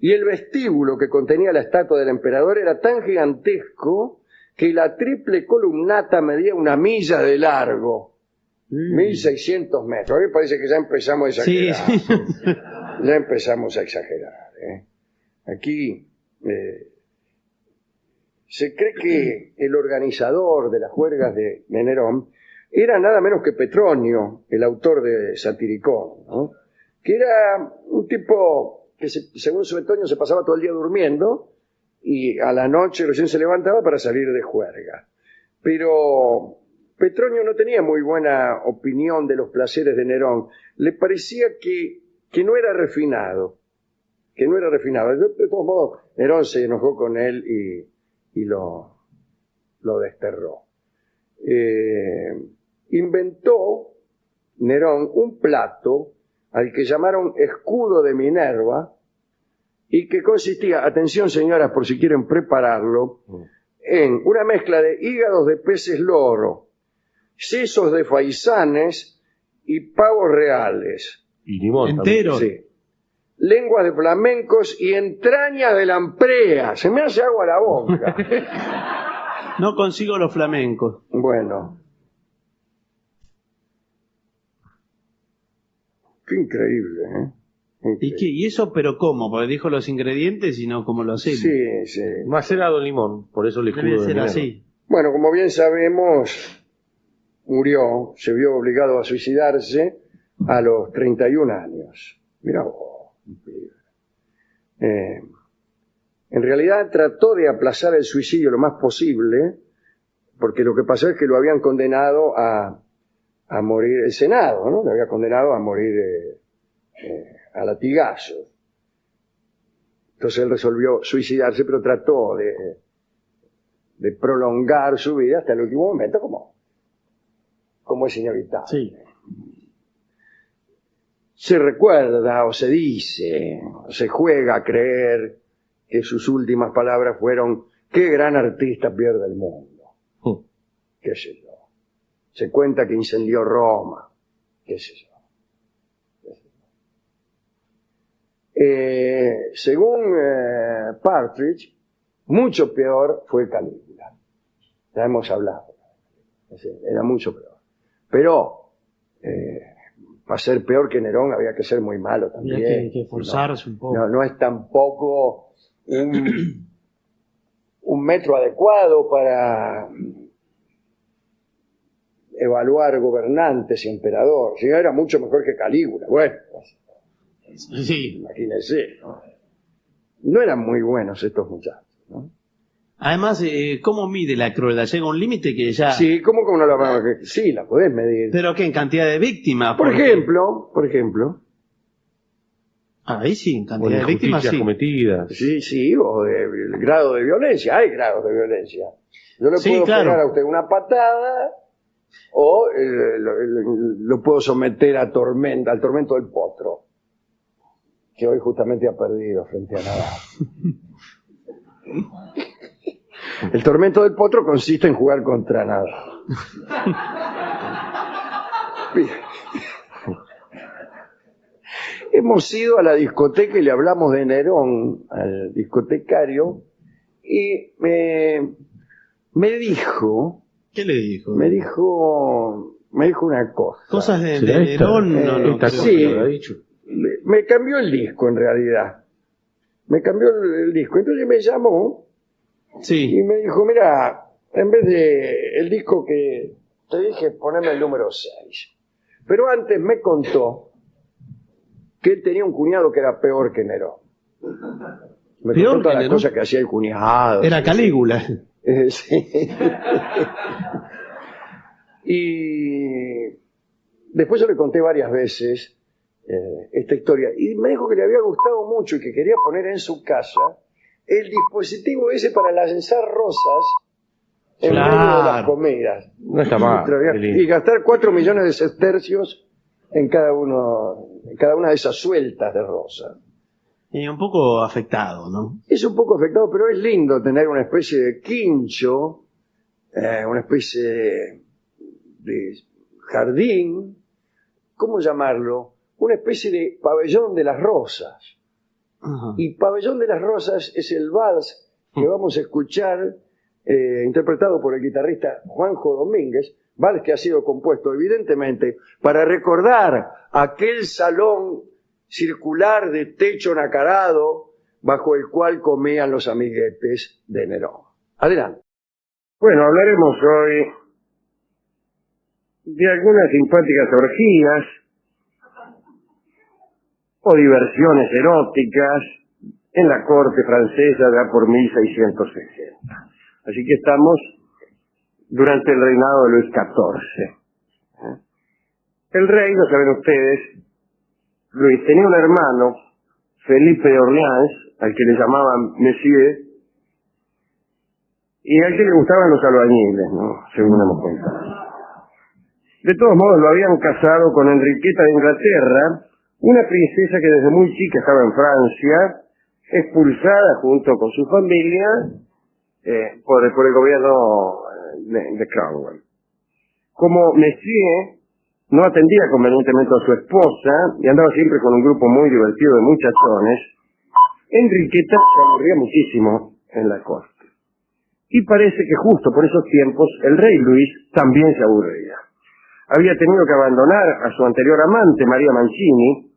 Y el vestíbulo que contenía la estatua del emperador era tan gigantesco que la triple columnata medía 1 milla de largo. 1.600 metros. A mí me parece que ya empezamos a exagerar. Sí. Ya empezamos a exagerar. Aquí se cree que el organizador de las juergas de Nerón era nada menos que Petronio, el autor de Satiricón, ¿no? Que era un tipo que según Suetonio se pasaba todo el día durmiendo y a la noche recién se levantaba para salir de juerga. Pero Petronio no tenía muy buena opinión de los placeres de Nerón. Le parecía que no era refinado. Que no era refinado. De todos modos, Nerón se enojó con él y lo desterró. Inventó Nerón un plato al que llamaron escudo de Minerva y que consistía, atención señoras por si quieren prepararlo, en una mezcla de hígados de peces loro, sesos de faisanes y pavos reales. Y limón. Entero. Sí. Lenguas de flamencos y entrañas de lamprea. Se me hace agua la boca. No consigo los flamencos. Bueno. Qué increíble, ¿eh? ¿Y qué? ¿Y eso pero cómo? Porque dijo los ingredientes y no cómo lo hacemos. Sí, sí. Macerado en limón, por eso le Debe escudo de ser Minerva. así. Bueno, como bien sabemos, murió, se vio obligado a suicidarse a los 31 años. Mirá vos, un pibe. En realidad trató de aplazar el suicidio lo más posible, porque lo que pasó es que lo habían condenado a morir, el Senado, ¿no? Lo había condenado a morir a latigazos. Entonces él resolvió suicidarse, pero trató de prolongar su vida hasta el último momento, como es inevitable. Sí. Se recuerda o se dice, o se juega a creer que sus últimas palabras fueron: qué gran artista pierde el mundo. Qué sé yo. Se cuenta que incendió Roma. Qué sé yo. Según Partridge, mucho peor fue Calígula. Ya hemos hablado. Era mucho peor. Pero para ser peor que Nerón había que ser muy malo también. Había que forzarse un poco. No es tampoco un metro adecuado para evaluar gobernantes y emperadores. Sí, era mucho mejor que Calígula. Bueno, Sí. imagínense, ¿no? No eran muy buenos estos muchachos, ¿no? Además, ¿cómo mide la crueldad? Llega un límite que ya... Sí, ¿cómo no la vamos a... Sí, la podés medir. ¿Pero qué? ¿En cantidad de víctimas? Por Porque- ejemplo, Ahí sí, en O cantidad de víctimas injusticias sí. cometidas. sí, o del grado de violencia. Hay grados de violencia. Yo le Sí, puedo claro. pegar a usted una patada o lo puedo someter a al tormento del potro, que hoy justamente ha perdido frente a Nadal. El tormento del potro consiste en jugar contra Nadal. Bien. Hemos ido a la discoteca y le hablamos de Nerón al discotecario y me dijo ¿Qué le dijo? una cosa. Cosas de ¿Será esta? Nerón, no Esta creo. cosa sí. que habrá dicho. Me cambió el disco en realidad. Me cambió el disco. Entonces me llamó Sí. y me dijo: mira, en vez de el disco que te dije, poneme el número 6. Pero antes me contó que él tenía un cuñado que era peor que Nerón. Me ¿Peor contó todas que las Nerón? cosas que hacía el cuñado. Era Calígula. Sí. Y después yo le conté varias veces esta historia y me dijo que le había gustado mucho y que quería poner en su casa el dispositivo ese para lanzar rosas en medio de las Claro. comidas. No está mal. qué lindo. Y gastar 4 millones de sestercios en cada una de esas sueltas de rosa. Y un poco afectado, ¿no? Es un poco afectado, pero es lindo tener una especie de quincho, una especie de jardín, ¿cómo llamarlo? Una especie de pabellón de las rosas. Ajá. Y Pabellón de las Rosas es el vals que vamos a escuchar, interpretado por el guitarrista Juanjo Domínguez, vals que ha sido compuesto evidentemente para recordar aquel salón circular de techo nacarado bajo el cual comían los amiguetes de Nerón. Adelante. Bueno, hablaremos hoy de algunas simpáticas orgías o diversiones eróticas en la corte francesa ya por 1660. Así que estamos durante el reinado de Luis XIV. El rey, lo saben ustedes, Luis tenía un hermano, Felipe de Orleans, al que le llamaban Monsieur, y al que le gustaban los albañiles, ¿no? Según hemos contado. De todos modos, lo habían casado con Enriqueta de Inglaterra, una princesa que desde muy chica estaba en Francia, expulsada junto con su familia por el gobierno de Cromwell. Como Monsieur no atendía convenientemente a su esposa y andaba siempre con un grupo muy divertido de muchachones, Enriqueta se aburría muchísimo en la corte. Y parece que justo por esos tiempos el rey Luis también se aburría. Había tenido que abandonar a su anterior amante, María Mancini.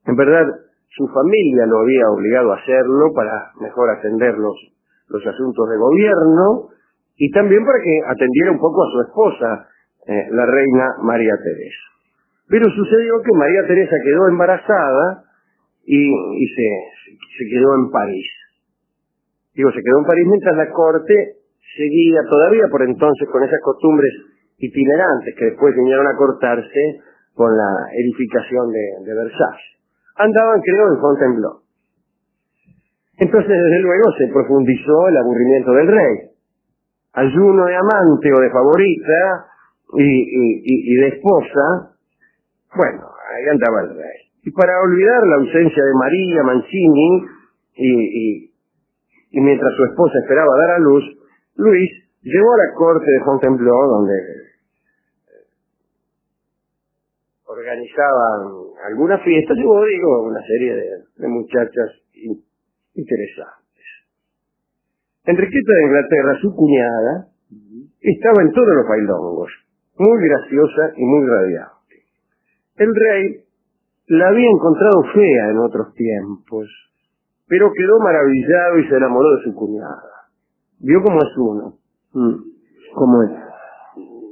En verdad, su familia lo había obligado a hacerlo para mejor atender los asuntos de gobierno y también para que atendiera un poco a su esposa, la reina María Teresa. Pero sucedió que María Teresa quedó embarazada y se quedó en París. Se quedó en París mientras la corte seguía todavía por entonces con esas costumbres itinerantes que después vinieron a cortarse con la edificación de Versalles. Andaban, creo, en Fontainebleau. Entonces, desde luego, se profundizó el aburrimiento del rey. Ayuno de amante o de favorita y de esposa, bueno, ahí andaba el rey. Y para olvidar la ausencia de María Mancini y mientras su esposa esperaba dar a luz, Luis llegó a la corte de Fontainebleau, donde organizaban algunas fiestas, digo, una serie de muchachas interesantes. Enriqueta de Inglaterra, su cuñada, estaba en todos los bailongos, muy graciosa y muy radiante. El rey la había encontrado fea en otros tiempos, pero quedó maravillado y se enamoró de su cuñada. ¿Vio cómo es uno? ¿Cómo es?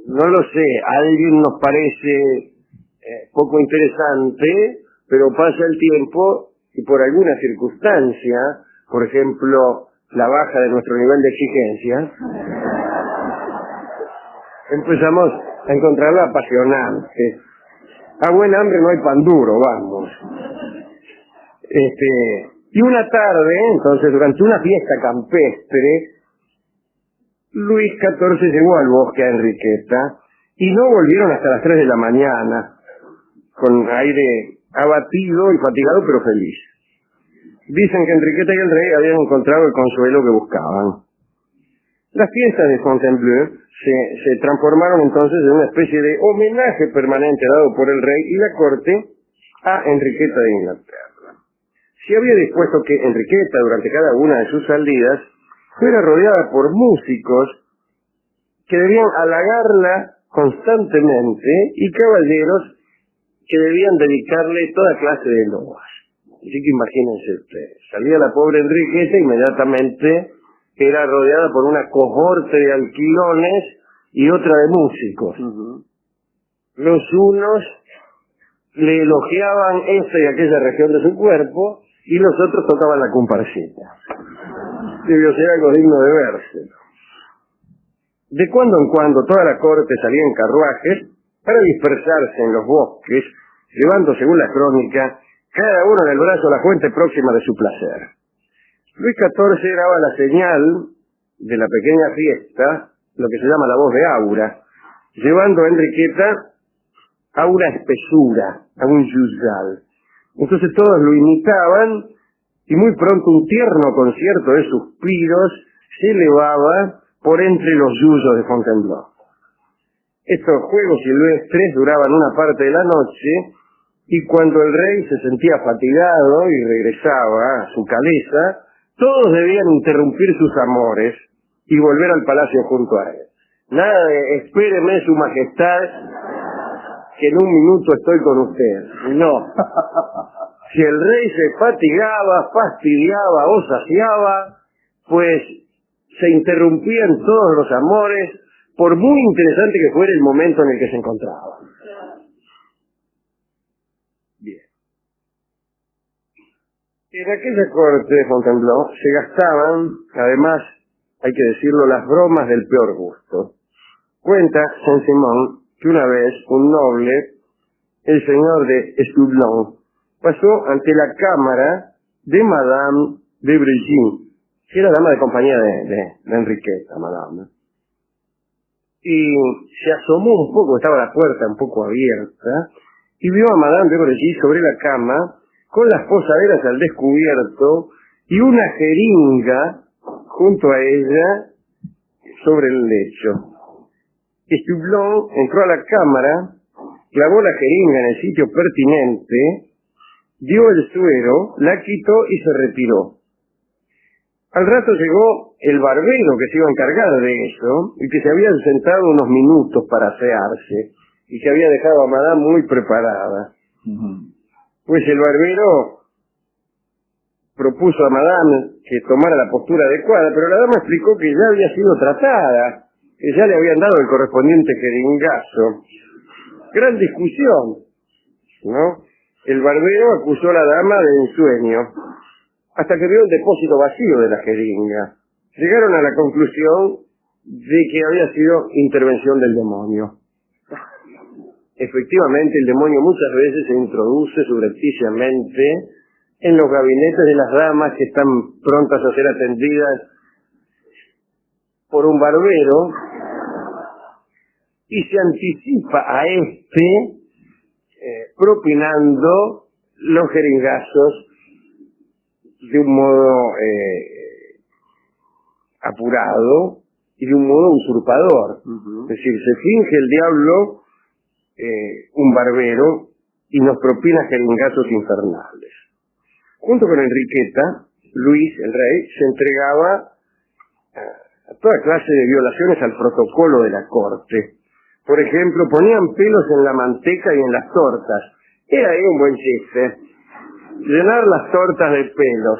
No lo sé, a alguien nos parece poco interesante, pero pasa el tiempo y por alguna circunstancia, por ejemplo, la baja de nuestro nivel de exigencia, empezamos a encontrarla apasionante. A buen hambre no hay pan duro, vamos. Y una tarde, entonces, durante una fiesta campestre, Luis XIV llegó al bosque a Enriqueta y no volvieron hasta las 3 de la mañana, con aire abatido y fatigado, pero feliz. Dicen que Enriqueta y el rey habían encontrado el consuelo que buscaban. Las fiestas de Fontainebleau se transformaron entonces en una especie de homenaje permanente dado por el rey y la corte a Enriqueta de Inglaterra. Se había dispuesto que Enriqueta, durante cada una de sus salidas, fuera rodeada por músicos que debían halagarla constantemente y caballeros que debían dedicarle toda clase de loas. Así que imagínense ustedes, salía la pobre Enriqueta, inmediatamente era rodeada por una cohorte de alquilones y otra de músicos. Los unos le elogiaban esta y aquella región de su cuerpo y los otros tocaban la comparsita. Debió ser algo digno de verse. De cuando en cuando toda la corte salía en carruajes para dispersarse en los bosques, llevando, según la crónica, cada uno en el brazo la fuente próxima de su placer. Luis XIV daba la señal de la pequeña fiesta, lo que se llama la voz de Aura, llevando a Enriqueta a una espesura, a un yuzgal. Entonces todos lo imitaban y muy pronto un tierno concierto de suspiros se elevaba por entre los yuyos de Fontainebleau. Estos juegos silvestres duraban una parte de la noche y cuando el rey se sentía fatigado y regresaba a su caleza, todos debían interrumpir sus amores y volver al palacio junto a él. Nada de espéreme su majestad, que en un minuto estoy con usted. No. Si el rey se fatigaba, fastidiaba o saciaba, pues se interrumpían todos los amores, por muy interesante que fuera el momento en el que se encontraba. Bien. En aquella corte de Fontainebleau se gastaban, además, hay que decirlo, las bromas del peor gusto. Cuenta Saint-Simon que una vez un noble, el señor de Estoublon, pasó ante la cámara de Madame de Brigitte, que era dama de compañía de Enriqueta, Madame. Y se asomó un poco, estaba la puerta un poco abierta, y vio a Madame de Brigitte sobre la cama, con las posaderas al descubierto, y una jeringa junto a ella sobre el lecho. Estoublon entró a la cámara, clavó la jeringa en el sitio pertinente, dio el suero, la quitó y se retiró. Al rato llegó el barbero que se iba a encargar de eso y que se había sentado unos minutos para asearse y que había dejado a Madame muy preparada. Pues el barbero propuso a Madame que tomara la postura adecuada, pero la dama explicó que ya había sido tratada, que ya le habían dado el correspondiente jeringazo. Gran discusión, ¿no? El barbero acusó a la dama de ensueño, hasta que vio el depósito vacío de la jeringa. Llegaron a la conclusión de que había sido intervención del demonio. Efectivamente, el demonio muchas veces se introduce subrepticiamente en los gabinetes de las damas que están prontas a ser atendidas por un barbero y se anticipa a propinando los jeringazos de un modo apurado y de un modo usurpador. Es decir, se finge el diablo un barbero y nos propina jeringazos infernales. Junto con Enriqueta, Luis, el rey, se entregaba a toda clase de violaciones al protocolo de la corte. Por ejemplo, ponían pelos en la manteca y en las tortas. Era ahí un buen chiste. Llenar las tortas de pelos.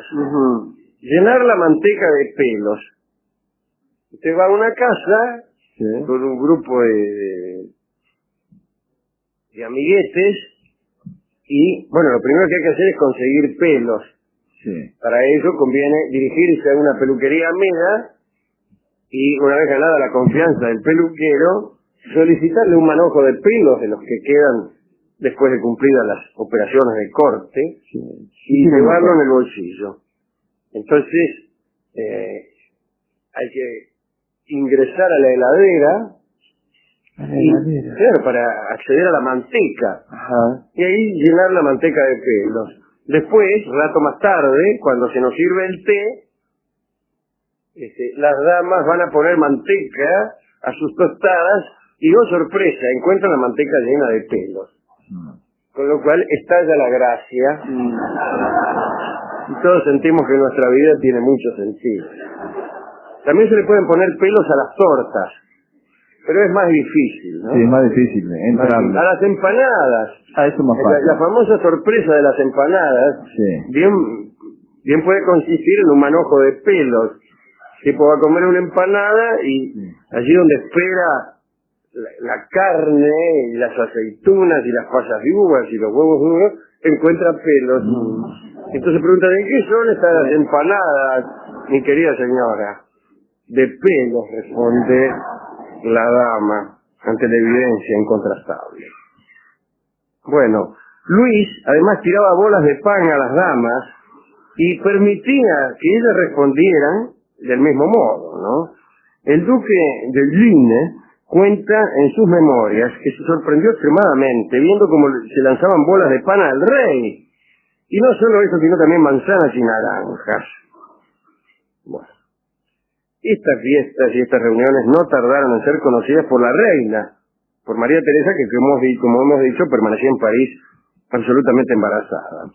Llenar la manteca de pelos. Usted va a una casa con un grupo de amiguetes y, bueno, lo primero que hay que hacer es conseguir pelos. Para ello conviene dirigirse a una peluquería amiga y, una vez ganada la confianza del peluquero, solicitarle un manojo de pelos de los que quedan después de cumplidas las operaciones de corte y llevarlo en el bolsillo. Entonces, hay que ingresar a la heladera, claro, para acceder a la manteca. Y ahí llenar la manteca de pelos. Después, rato más tarde, cuando se nos sirve el té, las damas van a poner manteca a sus tostadas y, oh sorpresa, encuentran la manteca llena de pelos. Con lo cual estalla la gracia y todos sentimos que nuestra vida tiene mucho sentido. También se le pueden poner pelos a las tortas, pero es más difícil, ¿no? Sí, es más difícil. A las empanadas. Eso es más fácil. La famosa sorpresa de las empanadas, bien puede consistir en un manojo de pelos. Tipo, va a comer una empanada y allí donde espera la carne y las aceitunas y las pasas de uvas y los huevos duros, encuentra pelos. Entonces pregunta, ¿de qué son estas empanadas, mi querida señora? De pelos, responde la dama ante la evidencia incontrastable. Bueno, Luis además tiraba bolas de pan a las damas y permitía que ellas respondieran del mismo modo, ¿no? El duque de Luynes cuenta en sus memorias que se sorprendió extremadamente viendo cómo se lanzaban bolas de pan al rey. Y no solo eso, sino también manzanas y naranjas. Bueno, estas fiestas y estas reuniones no tardaron en ser conocidas por la reina, por María Teresa, que como hemos dicho, permanecía en París absolutamente embarazada.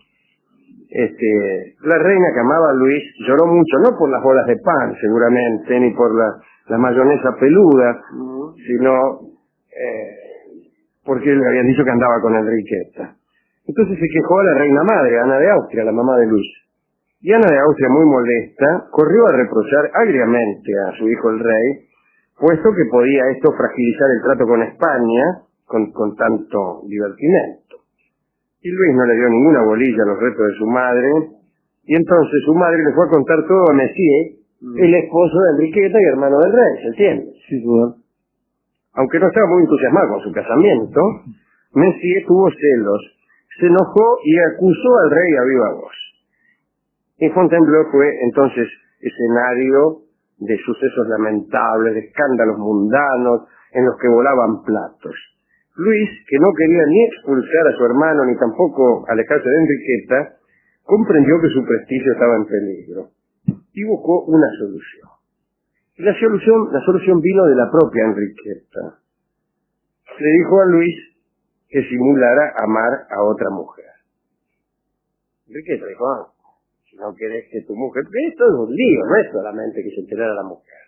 La reina que amaba a Luis lloró mucho, no por las bolas de pan seguramente, ni por la mayonesa peluda, sino porque le habían dicho que andaba con Enriqueta. Entonces se quejó a la reina madre, Ana de Austria, la mamá de Luis. Y Ana de Austria, muy molesta, corrió a reprochar agriamente a su hijo el rey, puesto que podía esto fragilizar el trato con España con tanto divertimento. Y Luis no le dio ninguna bolilla a los retos de su madre, y entonces su madre le fue a contar todo a Messier, el esposo de Enriqueta y hermano del rey, ¿se entiende? Sí, señor. Aunque no estaba muy entusiasmado con su casamiento, Messier tuvo celos, se enojó y acusó al rey a viva voz. Y Fontainebleau fue entonces escenario de sucesos lamentables, de escándalos mundanos en los que volaban platos. Luis, que no quería ni expulsar a su hermano ni tampoco alejarse de Enriqueta, comprendió que su prestigio estaba en peligro y buscó una solución. Y la solución vino de la propia Enriqueta. Le dijo a Luis que simulara amar a otra mujer. Enriqueta dijo, si no querés que tu mujer... Esto es un lío, no es solamente que se enterara la mujer.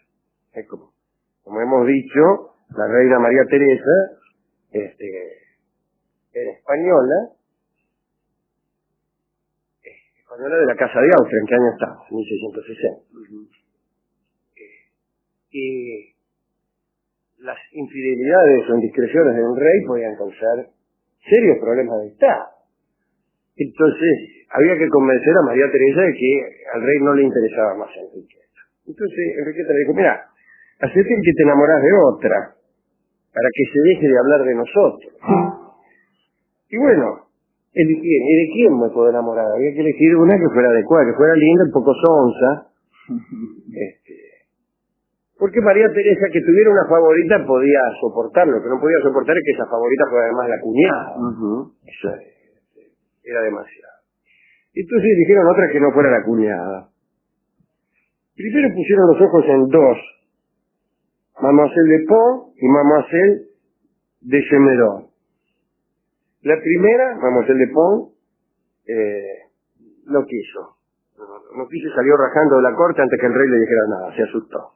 Es como hemos dicho, la reina María Teresa era española de la Casa de Austria. ¿En qué año está? 1660. Y las infidelidades o indiscreciones de un rey podían causar serios problemas de Estado. Entonces había que convencer a María Teresa de que al rey no le interesaba más a Enriqueta. Entonces Enriqueta le dijo, mira, hacete el que te enamorás de otra, para que se deje de hablar de nosotros. Y bueno, ¿y de quién me puedo enamorar? Había que elegir una que fuera adecuada, que fuera linda, un poco sonsa. Porque María Teresa, que tuviera una favorita, podía soportarlo. Lo que no podía soportar es que esa favorita fuera además la cuñada. Eso era demasiado. Entonces dijeron otra que no fuera la cuñada. Primero pusieron los ojos en dos, Mademoiselle de Pont y Mademoiselle de Chemereau. La primera, Mademoiselle de Pont, no quiso. No quiso y salió rajando de la corte antes que el rey le dijera nada, se asustó.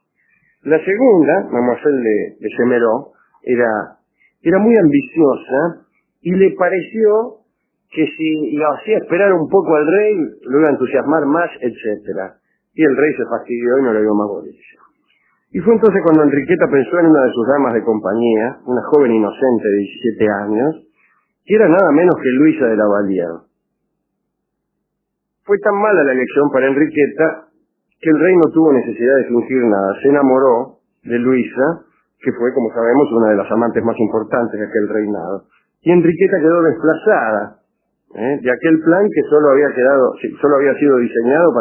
La segunda, Mademoiselle de Chemereau, era muy ambiciosa y le pareció que si lo hacía esperar un poco al rey, lo iba a entusiasmar más, etcétera. Y el rey se fastidió y no le dio más bolilla. Y fue entonces cuando Enriqueta pensó en una de sus damas de compañía, una joven inocente de 17 años, que era nada menos que Luisa de la Vallière. Fue tan mala la elección para Enriqueta que el rey no tuvo necesidad de fingir nada. Se enamoró de Luisa, que fue, como sabemos, una de las amantes más importantes de aquel reinado. Y Enriqueta quedó desplazada de aquel plan que solo había sido diseñado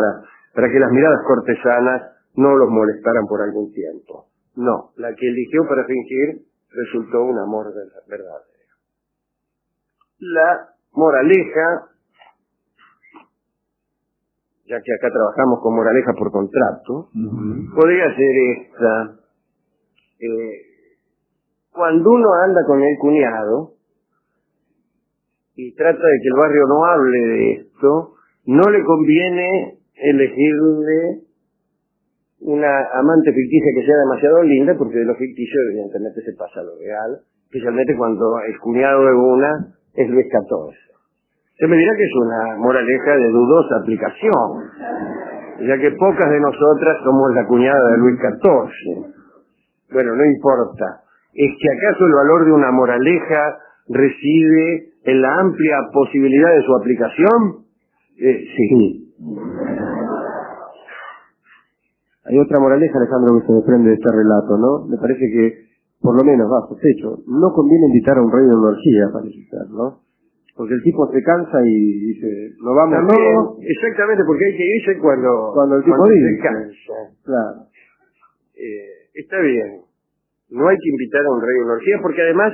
para que las miradas cortesanas no los molestaran por algún tiempo. No, la que eligió para fingir resultó un amor verdadero. La moraleja, ya que acá trabajamos con moraleja por contrato, podría ser esta. Cuando uno anda con el cuñado y trata de que el barrio no hable de esto, no le conviene elegirle una amante ficticia que sea demasiado linda, porque de lo ficticio evidentemente se pasa a lo real, especialmente cuando el cuñado de una es Luis XIV. Se me dirá que es una moraleja de dudosa aplicación, ya que pocas de nosotras somos la cuñada de Luis XIV. Bueno, no importa. ¿Es que acaso el valor de una moraleja reside en la amplia posibilidad de su aplicación? Sí. Hay otra moraleja, Alejandro, que se desprende de este relato, ¿no? Me parece que por lo menos, sospecho, no conviene invitar a un rey de una orgía, parece ser, ¿no? Porque el tipo se cansa y dice, no vamos. No, exactamente, porque hay que irse cuando el tipo se cansa. Claro. Está bien. No hay que invitar a un rey de una orgía, porque además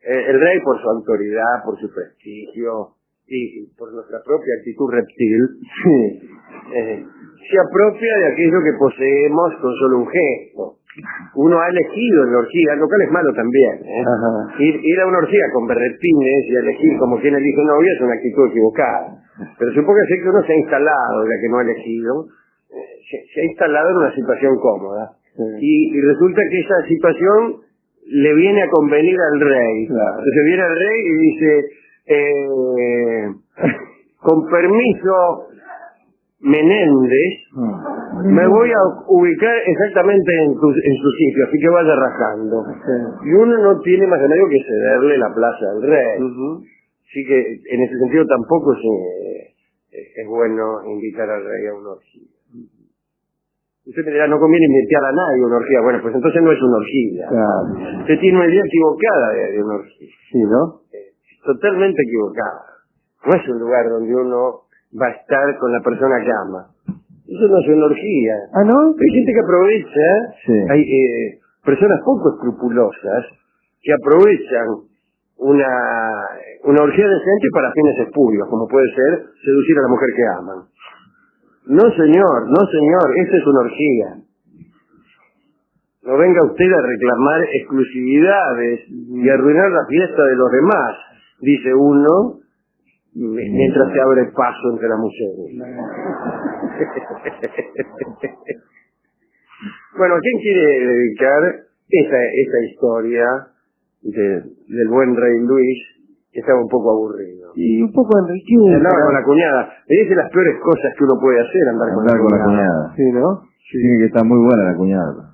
el rey, por su autoridad, por su prestigio y por nuestra propia actitud reptil, se apropia de aquello que poseemos con solo un gesto. Uno ha elegido en la orgía, lo cual es malo también. Ir a una orgía con berretines y elegir como quien elige novia es una actitud equivocada. Pero supóngase que uno se ha instalado, la que no ha elegido, se ha instalado en una situación cómoda. Y resulta que esa situación le viene a convenir al rey. Claro. Entonces viene el rey y dice, con permiso, Menéndez, me voy a ubicar exactamente en su sitio, así que vaya rajando. Y uno no tiene más remedio que cederle la plaza al rey. Así que en ese sentido tampoco es bueno invitar al rey a una orgía. Usted me dirá, no conviene invitar a nadie a una orgía. Bueno, pues entonces no es una orgía. Claro. Usted tiene una idea equivocada de una orgía. Sí, ¿no? Totalmente equivocada. No es un lugar donde uno va a estar con la persona que ama. Eso no es una orgía. ¿Ah, no? Hay gente que aprovecha, hay personas poco escrupulosas que aprovechan una orgía decente para fines espurios, como puede ser seducir a la mujer que aman. No señor, esta es una orgía. No venga usted a reclamar exclusividades y arruinar la fiesta de los demás, dice uno, mientras se abre paso entre las mujeres. Bueno, ¿a quién quiere dedicar esta historia del buen rey Luis, que estaba un poco aburrido? Y un poco enriquecido. Andaba con la cuñada. Es de las peores cosas que uno puede hacer, andar con la cuñada. Sí, ¿no? Sí. Tiene que estar muy buena la cuñada.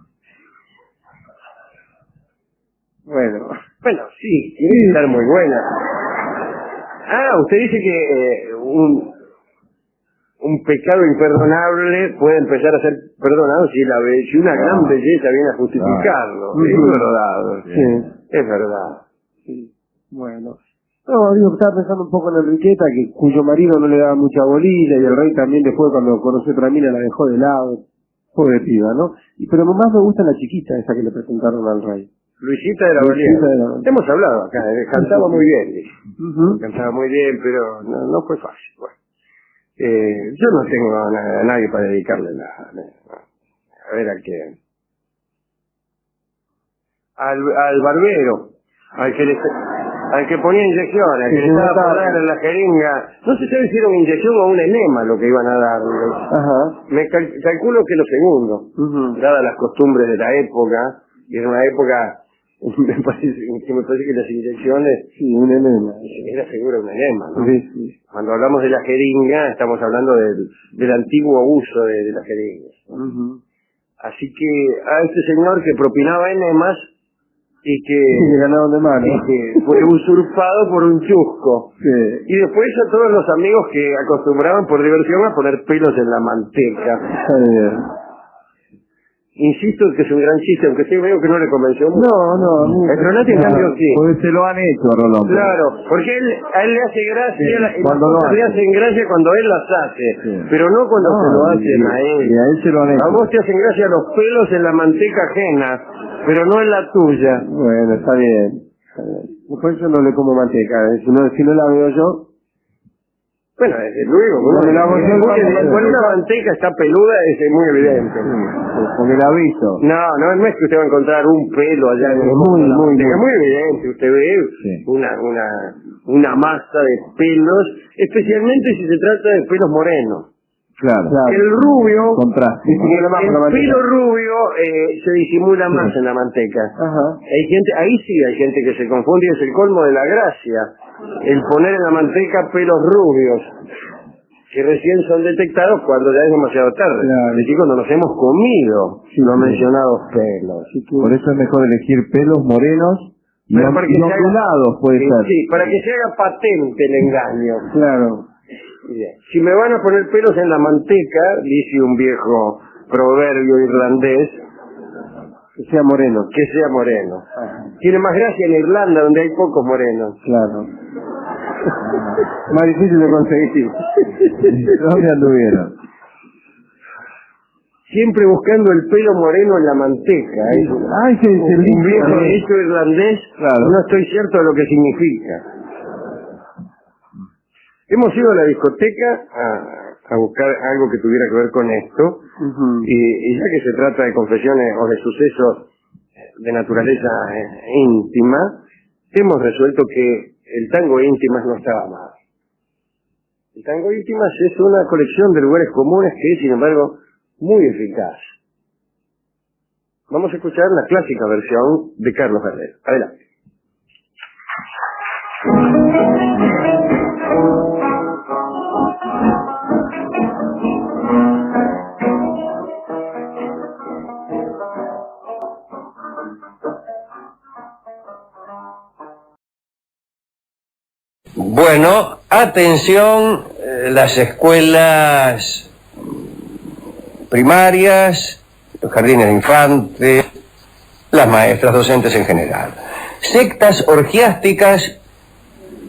Bueno, sí, tiene que estar muy buena. Ah, usted dice que un pecado imperdonable puede empezar a ser perdonado si una gran belleza viene a justificarlo. Es verdad. Sí, es verdad. Sí. Bueno. No, digo, estaba pensando un poco en Enriqueta, cuyo marido no le daba mucha bolilla, y el rey también después cuando conoció otra mina la dejó de lado. Pobre piba, ¿no? Pero más me gusta la chiquita esa que le presentaron al rey. Luisita de la Valía. Hemos hablado acá, cantaba muy bien, dice. Cantaba muy bien, pero no fue fácil. Bueno. Yo no tengo a nadie para dedicarle nada. A ver a quién. Al barbero, al que ponía inyecciones, al que le estaba por dar en la jeringa. No se sabe si era una inyección o un enema lo que iban a darle. Me calculo que lo segundo, dadas las costumbres de la época, y en una época me parece que las inyecciones, sí, un enema, era seguro un enema, ¿no? Sí. Cuando hablamos de la jeringa, estamos hablando del antiguo uso de la jeringa. Así que a este señor que propinaba enemas y que ganaron de mano, y que fue usurpado por un chusco, y después a todos los amigos que acostumbraban por diversión a poner pelos en la manteca. Insisto que es un gran chiste, aunque sí veo que no le convenció mucho. No. El Rolante en cambio sí. Pues se lo han hecho a Rolón. Claro, porque a él le hace gracia, le hacen gracia cuando él las hace, pero no cuando se lo hacen a él. Y a él se lo han hecho. A vos te hacen gracia los pelos en la manteca ajena, pero no en la tuya. Bueno, está bien. Por eso no le como manteca, si no la veo yo. Bueno, desde luego, cuando una manteca está peluda es muy evidente. Porque la ha visto. No es que usted va a encontrar un pelo allá en el mundo. Es muy evidente, usted ve una masa de pelos, especialmente si se trata de pelos morenos. Claro. El rubio, el pelo rubio se disimula más en la manteca. Ahí sí hay gente que se confunde y es el colmo de la gracia. El poner en la manteca pelos rubios, que recién son detectados cuando ya es demasiado tarde. Es decir, cuando nos hemos comido los mencionados pelos. Por eso es mejor elegir pelos morenos y ondulados, puede ser. Sí, para que se haga patente el engaño. Claro. Bien. Si me van a poner pelos en la manteca, dice un viejo proverbio irlandés, Que sea moreno. Que sea moreno. Tiene más gracia en Irlanda, donde hay pocos morenos. Claro. Más difícil de conseguir. ¿Dónde anduvieron? Siempre buscando el pelo moreno en la manteca. Ay, se un viejo dicho irlandés, claro. No estoy cierto de lo que significa. Hemos ido a la discoteca a buscar algo que tuviera que ver con esto, y ya que se trata de confesiones o de sucesos de naturaleza íntima, hemos resuelto que el tango íntimas no estaba mal. El tango íntimas es una colección de lugares comunes que es, sin embargo, muy eficaz. Vamos a escuchar la clásica versión de Carlos Gardel. Adelante. Bueno, atención, las escuelas primarias, los jardines de infantes, las maestras docentes en general. Sectas orgiásticas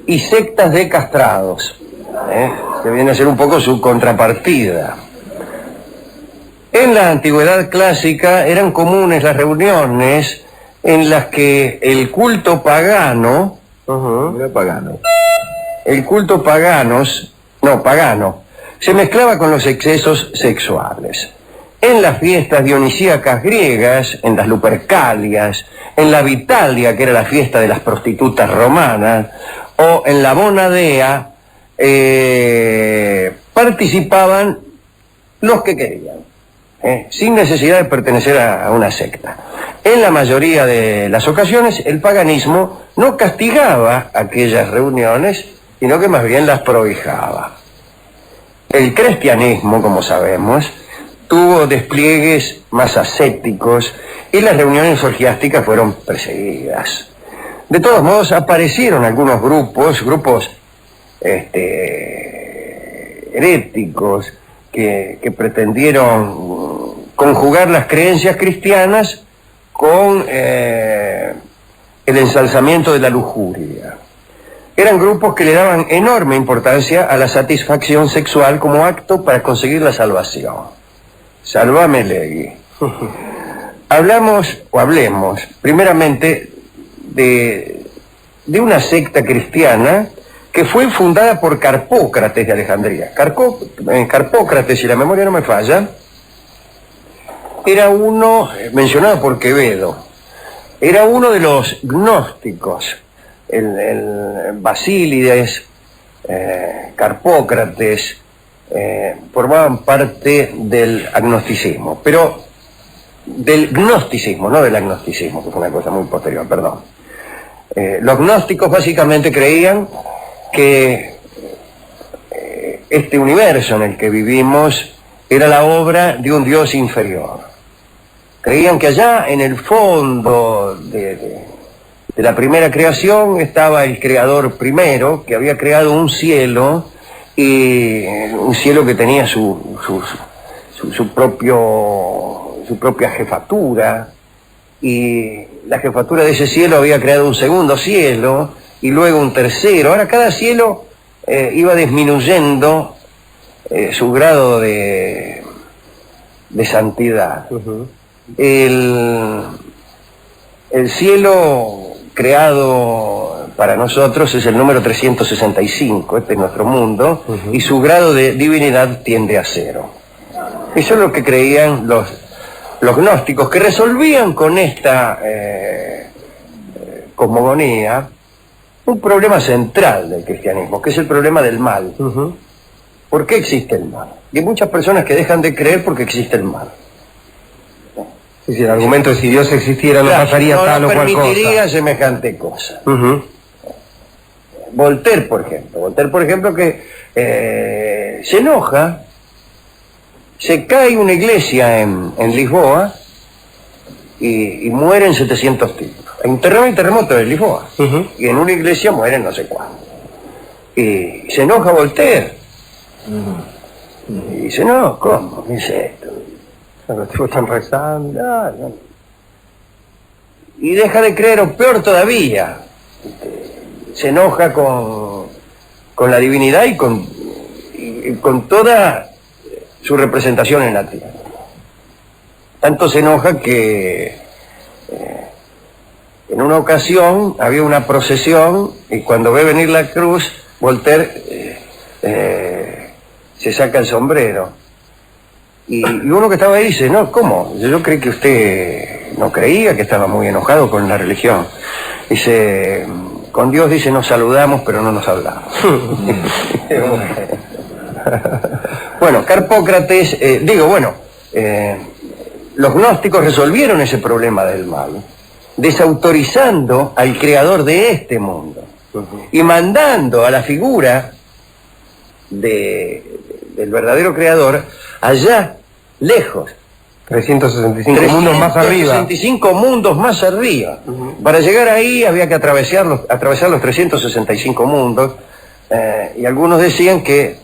y sectas de castrados, que viene a ser un poco su contrapartida. En la antigüedad clásica eran comunes las reuniones en las que el culto pagano, el culto pagano, se mezclaba con los excesos sexuales. En las fiestas dionisíacas griegas, en las Lupercalias, en la Vitalia, que era la fiesta de las prostitutas romanas, o en la Bonadea, participaban los que querían, sin necesidad de pertenecer a una secta. En la mayoría de las ocasiones, el paganismo no castigaba aquellas reuniones, sino que más bien las prohijaba. El cristianismo, como sabemos, tuvo despliegues más ascéticos y las reuniones orgiásticas fueron perseguidas. De todos modos, aparecieron algunos grupos heréticos que pretendieron conjugar las creencias cristianas con el ensalzamiento de la lujuria. Eran grupos que le daban enorme importancia a la satisfacción sexual como acto para conseguir la salvación. Salvame, Legui. Hablemos primeramente de una secta cristiana que fue fundada por Carpócrates de Alejandría. Carpócrates, si la memoria no me falla, era uno, mencionado por Quevedo, era uno de los gnósticos. El Basílides, Carpócrates, formaban parte del agnosticismo, pero del gnosticismo, no del agnosticismo, que fue una cosa muy posterior, perdón. Los gnósticos básicamente creían que este universo en el que vivimos era la obra de un Dios inferior. Creían que allá en el fondo de la primera creación estaba el creador primero, que había creado un cielo, y un cielo que tenía su propia jefatura, y la jefatura de ese cielo había creado un segundo cielo, y luego un tercero. Ahora cada cielo iba disminuyendo su grado de santidad. El cielo creado para nosotros es el número 365, este es nuestro mundo, y su grado de divinidad tiende a 0. Eso es lo que creían los gnósticos, que resolvían con esta cosmogonía un problema central del cristianismo, que es el problema del mal. ¿Por qué existe el mal? Y hay muchas personas que dejan de creer porque existe el mal. Es decir, el argumento de si Dios existiera no pasaría tal o cual cosa. No permitiría semejante cosa. Voltaire, por ejemplo, que se enoja, se cae una iglesia en Lisboa y mueren 700 tipos. Hay un terremoto en Lisboa, y en una iglesia mueren no sé cuántos. Y se enoja Voltaire. Y dice, no, ¿cómo? ¿Qué es esto? Los tipos están rezando. y deja de creer, o peor todavía, se enoja con la divinidad y con toda su representación en la tierra. Tanto se enoja que en una ocasión había una procesión y cuando ve venir la cruz, Voltaire se saca el sombrero. Y uno que estaba ahí dice, no, ¿cómo? Yo creí que usted no creía, que estaba muy enojado con la religión. Dice, con Dios, dice, nos saludamos, pero no nos hablamos. Bueno, Carpócrates, los gnósticos resolvieron ese problema del mal, desautorizando al creador de este mundo y mandando a la figura del verdadero creador allá, lejos. 365 mundos más arriba. 365 mundos más arriba. Para llegar ahí había que atravesar los 365 mundos, y algunos decían que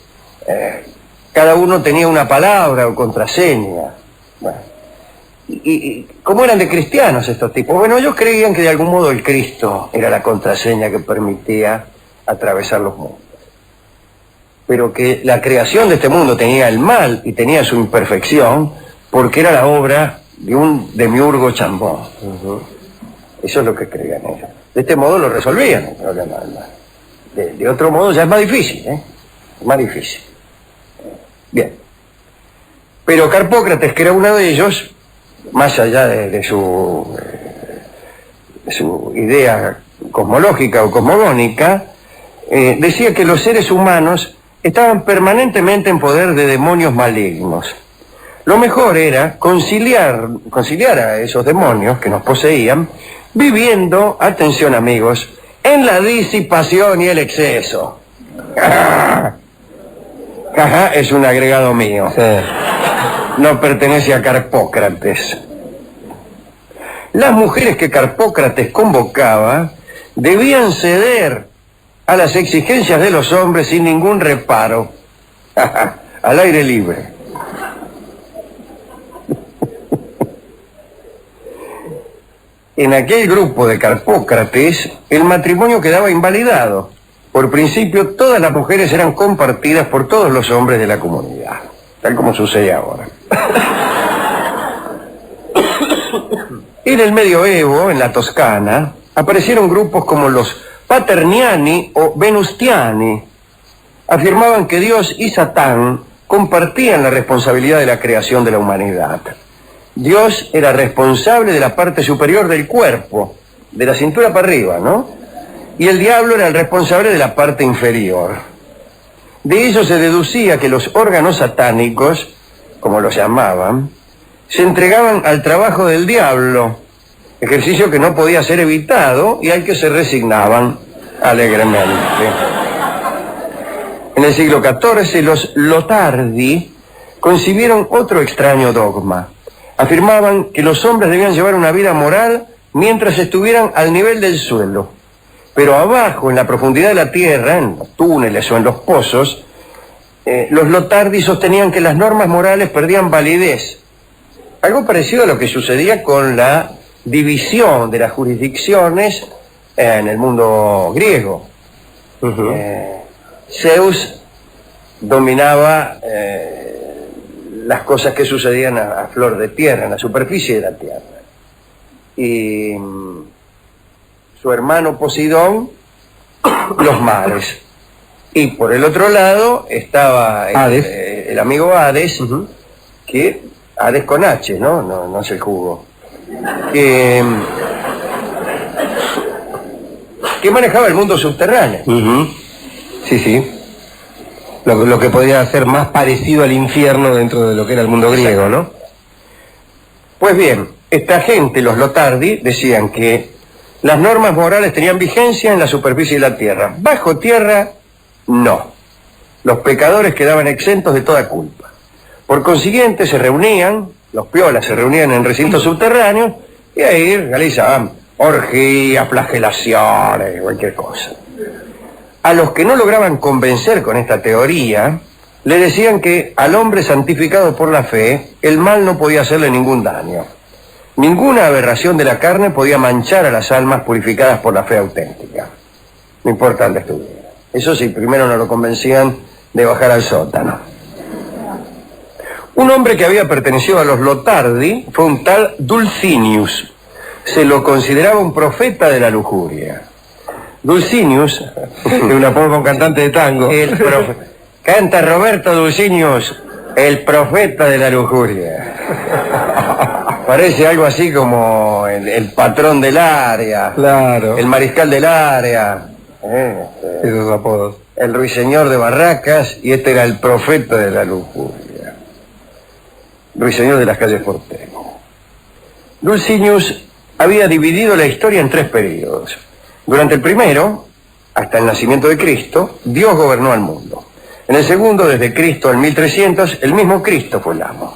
cada uno tenía una palabra o contraseña. Bueno, y ¿cómo eran de cristianos estos tipos? Bueno, ellos creían que de algún modo el Cristo era la contraseña que permitía atravesar los mundos, pero que la creación de este mundo tenía el mal y tenía su imperfección porque era la obra de un demiurgo chambón. Eso es lo que creían ellos. De este modo lo resolvían el problema del mal. De otro modo ya es más difícil, Es más difícil. Bien. Pero Carpócrates, que era uno de ellos, más allá de su idea cosmológica o cosmogónica, decía que los seres humanos estaban permanentemente en poder de demonios malignos. Lo mejor era conciliar a esos demonios que nos poseían, viviendo, atención amigos, en la disipación y el exceso. Jaja, es un agregado mío. Sí. No pertenece a Carpócrates. Las mujeres que Carpócrates convocaba debían ceder a las exigencias de los hombres sin ningún reparo, al aire libre. En aquel grupo de Carpócrates, el matrimonio quedaba invalidado. Por principio, todas las mujeres eran compartidas por todos los hombres de la comunidad, tal como sucede ahora. En el medioevo, en la Toscana, aparecieron grupos como los Paterniani o Venustiani. Afirmaban que Dios y Satán compartían la responsabilidad de la creación de la humanidad. Dios era responsable de la parte superior del cuerpo, de la cintura para arriba, ¿no? Y el diablo era el responsable de la parte inferior. De ello se deducía que los órganos satánicos, como los llamaban, se entregaban al trabajo del diablo, ejercicio que no podía ser evitado y al que se resignaban alegremente. En el siglo XIV, los Lotardi concibieron otro extraño dogma. Afirmaban que los hombres debían llevar una vida moral mientras estuvieran al nivel del suelo. Pero abajo, en la profundidad de la tierra, en los túneles o en los pozos, los Lotardi sostenían que las normas morales perdían validez. Algo parecido a lo que sucedía con la división de las jurisdicciones en el mundo griego. Zeus dominaba las cosas que sucedían a flor de tierra, en la superficie de la tierra. Y su hermano Poseidón, los mares. Y por el otro lado estaba el amigo Hades, que Hades con H, no es el jugo, que manejaba el mundo subterráneo. Sí. Lo que podría ser más parecido al infierno dentro de lo que era el mundo griego, ¿no? Pues bien, esta gente, los Lotardi, decían que las normas morales tenían vigencia en la superficie de la tierra. Bajo tierra, no. Los pecadores quedaban exentos de toda culpa. Por consiguiente, los piolas se reunían en recintos subterráneos y ahí realizaban orgías, flagelaciones, cualquier cosa. A los que no lograban convencer con esta teoría, le decían que al hombre santificado por la fe, el mal no podía hacerle ningún daño. Ninguna aberración de la carne podía manchar a las almas purificadas por la fe auténtica. No importa dónde estuviera. Eso sí, primero no lo convencían de bajar al sótano. Un hombre que había pertenecido a los Lotardi fue un tal Dulcinius. Se lo consideraba un profeta de la lujuria. Dulcinius, de una forma un cantante de tango, canta Roberto Dulcinius, el profeta de la lujuria. Parece algo así como el patrón del área, Claro. el mariscal del área, Esos apodos. el ruiseñor de Barracas, y este era el profeta de la lujuria. Ruiseñor de las calles porteñas. Dulcinius había dividido la historia en 3 períodos. Durante el primero, hasta el nacimiento de Cristo, Dios gobernó al mundo. En el segundo, desde Cristo al 1300, el mismo Cristo fue el amo.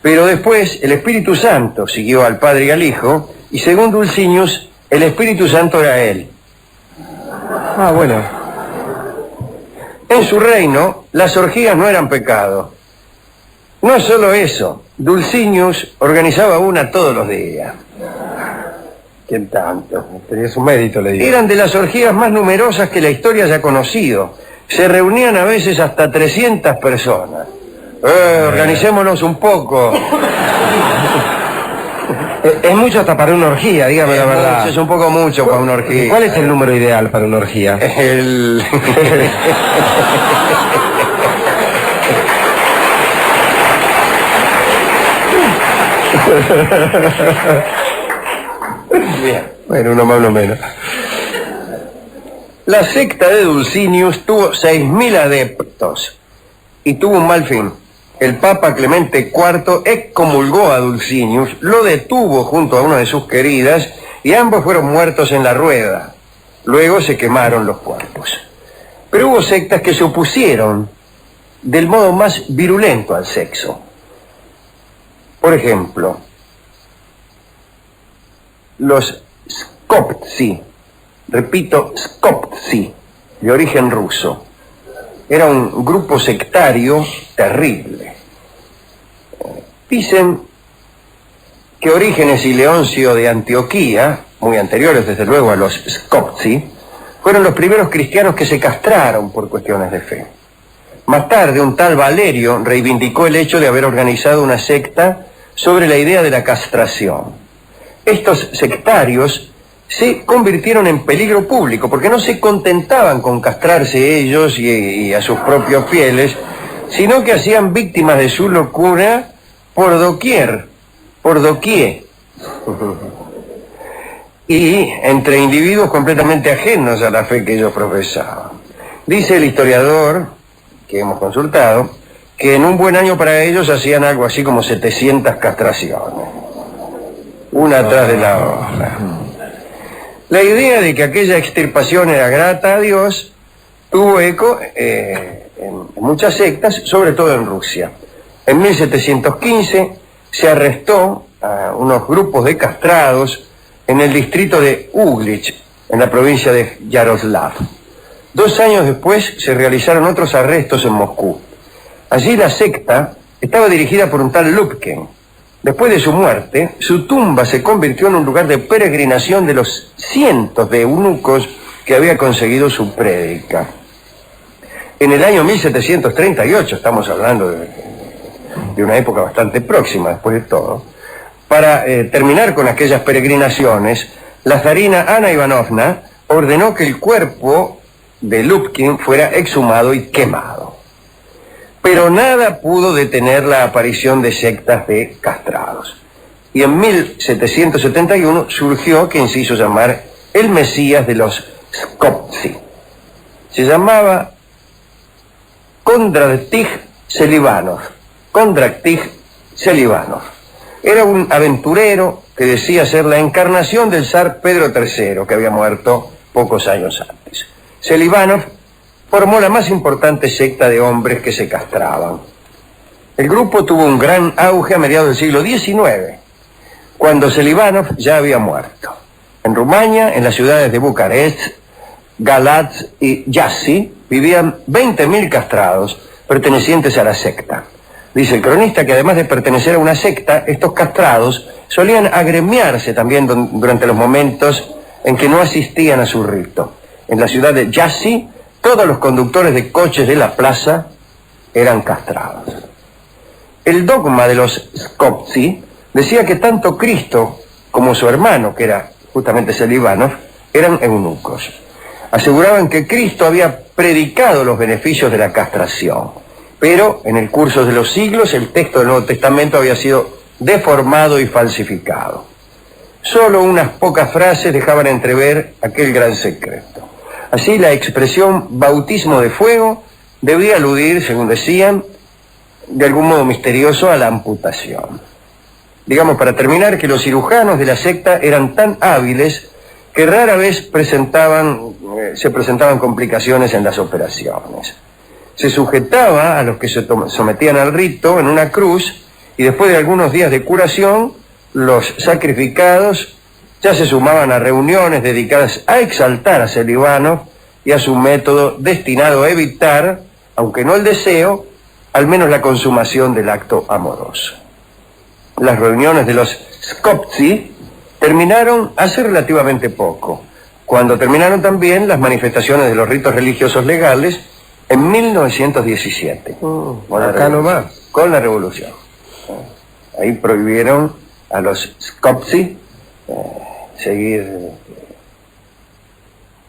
Pero después, el Espíritu Santo siguió al Padre y al Hijo, y según Dulcinius, el Espíritu Santo era él. Ah, bueno. En su reino, las orgías no eran pecado. No solo eso, Dulcinius organizaba una todos los días. ¿Quién tanto? Tenía su mérito, le digo. Eran de las orgías más numerosas que la historia haya conocido. Se reunían a veces hasta 300 personas. Organicémonos un poco. Es mucho hasta para una orgía, dígame la verdad. Es un poco mucho para una orgía. ¿Cuál es el número ideal para una orgía? El... Bien. Bueno, uno más, uno menos. La secta de Dulcinius tuvo 6.000 adeptos y tuvo un mal fin. El Papa Clemente IV excomulgó a Dulcinius, lo detuvo junto a una de sus queridas y ambos fueron muertos en la rueda. Luego se quemaron los cuerpos. Pero hubo sectas que se opusieron del modo más virulento al sexo. Por ejemplo, los Skoptsi, repito, Skoptsi, de origen ruso. Era un grupo sectario terrible. Dicen que Orígenes y Leoncio de Antioquía, muy anteriores desde luego a los Skoptsi, fueron los primeros cristianos que se castraron por cuestiones de fe. Más tarde, un tal Valerio reivindicó el hecho de haber organizado una secta sobre la idea de la castración. Estos sectarios se convirtieron en peligro público porque no se contentaban con castrarse ellos y a sus propios fieles, sino que hacían víctimas de su locura por doquier. Y entre individuos completamente ajenos a la fe que ellos profesaban. Dice el historiador que hemos consultado que en un buen año para ellos hacían algo así como 700 castraciones, una tras de la otra. La idea de que aquella extirpación era grata a Dios tuvo eco en muchas sectas, sobre todo en Rusia. En 1715 se arrestó a unos grupos de castrados en el distrito de Uglich, en la provincia de Yaroslav. 2 años después se realizaron otros arrestos en Moscú. Allí la secta estaba dirigida por un tal Lupkin. Después de su muerte, su tumba se convirtió en un lugar de peregrinación de los cientos de eunucos que había conseguido su prédica. En el año 1738, estamos hablando de una época bastante próxima después de todo, para terminar con aquellas peregrinaciones, la zarina Ana Ivanovna ordenó que el cuerpo de Lupkin fuera exhumado y quemado. Pero nada pudo detener la aparición de sectas de castrados. Y en 1771 surgió quien se hizo llamar el Mesías de los Skoptsi. Se llamaba Kondratij Selivanov. Era un aventurero que decía ser la encarnación del zar Pedro III, que había muerto pocos años antes. Selivanov formó la más importante secta de hombres que se castraban. El grupo tuvo un gran auge a mediados del siglo XIX, cuando Selivanov ya había muerto. En Rumania, en las ciudades de Bucarest, Galați y Jassy, vivían 20.000 castrados pertenecientes a la secta. Dice el cronista que además de pertenecer a una secta, estos castrados solían agremiarse también durante los momentos en que no asistían a su rito. En la ciudad de Jassy, todos los conductores de coches de la plaza eran castrados. El dogma de los Skoptsi decía que tanto Cristo como su hermano, que era justamente Selivanov, eran eunucos. Aseguraban que Cristo había predicado los beneficios de la castración, pero en el curso de los siglos el texto del Nuevo Testamento había sido deformado y falsificado. Solo unas pocas frases dejaban entrever aquel gran secreto. Así, la expresión bautismo de fuego debía aludir, según decían, de algún modo misterioso a la amputación. Digamos, para terminar, que los cirujanos de la secta eran tan hábiles que rara vez se presentaban complicaciones en las operaciones. Se sujetaba a los que se sometían al rito en una cruz, y después de algunos días de curación, los sacrificados ya se sumaban a reuniones dedicadas a exaltar a Selivanov y a su método destinado a evitar, aunque no el deseo, al menos la consumación del acto amoroso. Las reuniones de los Skoptsi terminaron hace relativamente poco, cuando terminaron también las manifestaciones de los ritos religiosos legales en 1917. Acá nomás, con la revolución. Ahí prohibieron a los Skoptsi seguir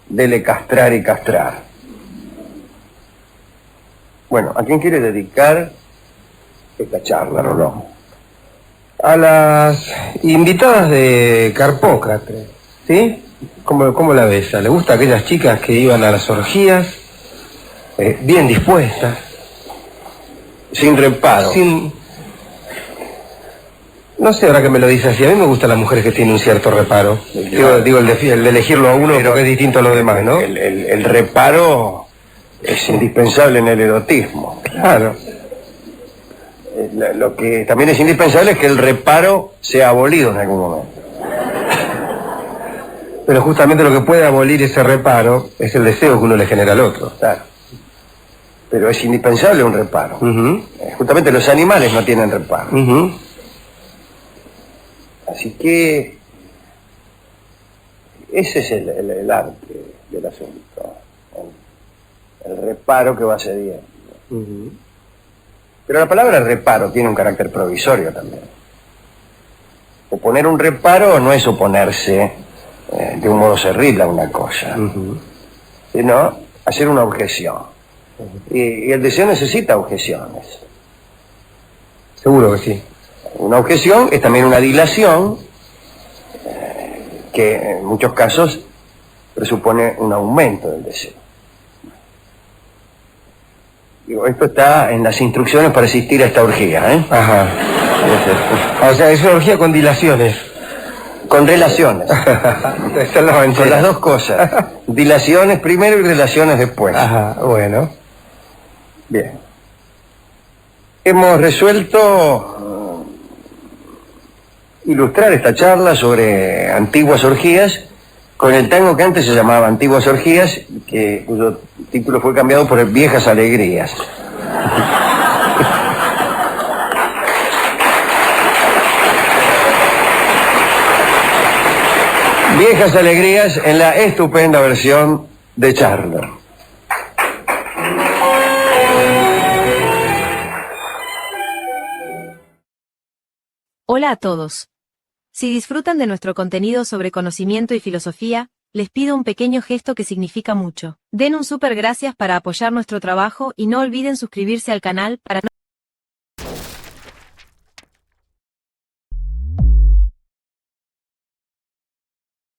dele castrar y castrar. Bueno, ¿a quién quiere dedicar esta charla, Rolón? A las invitadas de Carpócrates, ¿sí? ¿Cómo la ves? ¿Le gusta a aquellas chicas que iban a las orgías, bien dispuestas, sin reparo? No sé, ahora que me lo dices así, a mí me gustan las mujeres que tienen un cierto reparo. Digo el de elegirlo a uno, pero porque es distinto a los demás, ¿no? El reparo es indispensable en el erotismo. Claro. Lo que también es indispensable es que el reparo sea abolido en algún momento. Pero justamente lo que puede abolir ese reparo es el deseo que uno le genera al otro. Claro. Pero es indispensable un reparo. Justamente los animales no tienen reparo. Así que ese es el arte del asunto, el reparo que va cediendo. Pero la palabra reparo tiene un carácter provisorio también. Oponer un reparo no es oponerse de un modo cerril a una cosa, sino hacer una objeción. Y el deseo necesita objeciones. Seguro que sí. Una objeción es también una dilación que en muchos casos presupone un aumento del deseo. Digo, esto está en las instrucciones para asistir a esta orgía, ¿eh? Ajá. O sea, es una orgía con dilaciones. Con relaciones. Con las dos cosas. Dilaciones primero y relaciones después. Ajá, bueno. Bien. Hemos resuelto ilustrar esta charla sobre antiguas orgías con el tango que antes se llamaba Antiguas Orgías, cuyo título fue cambiado por Viejas Alegrías. Viejas Alegrías en la estupenda versión de Charlo. Hola a todos. Si disfrutan de nuestro contenido sobre conocimiento y filosofía, les pido un pequeño gesto que significa mucho. Den un súper gracias para apoyar nuestro trabajo y no olviden suscribirse al canal para no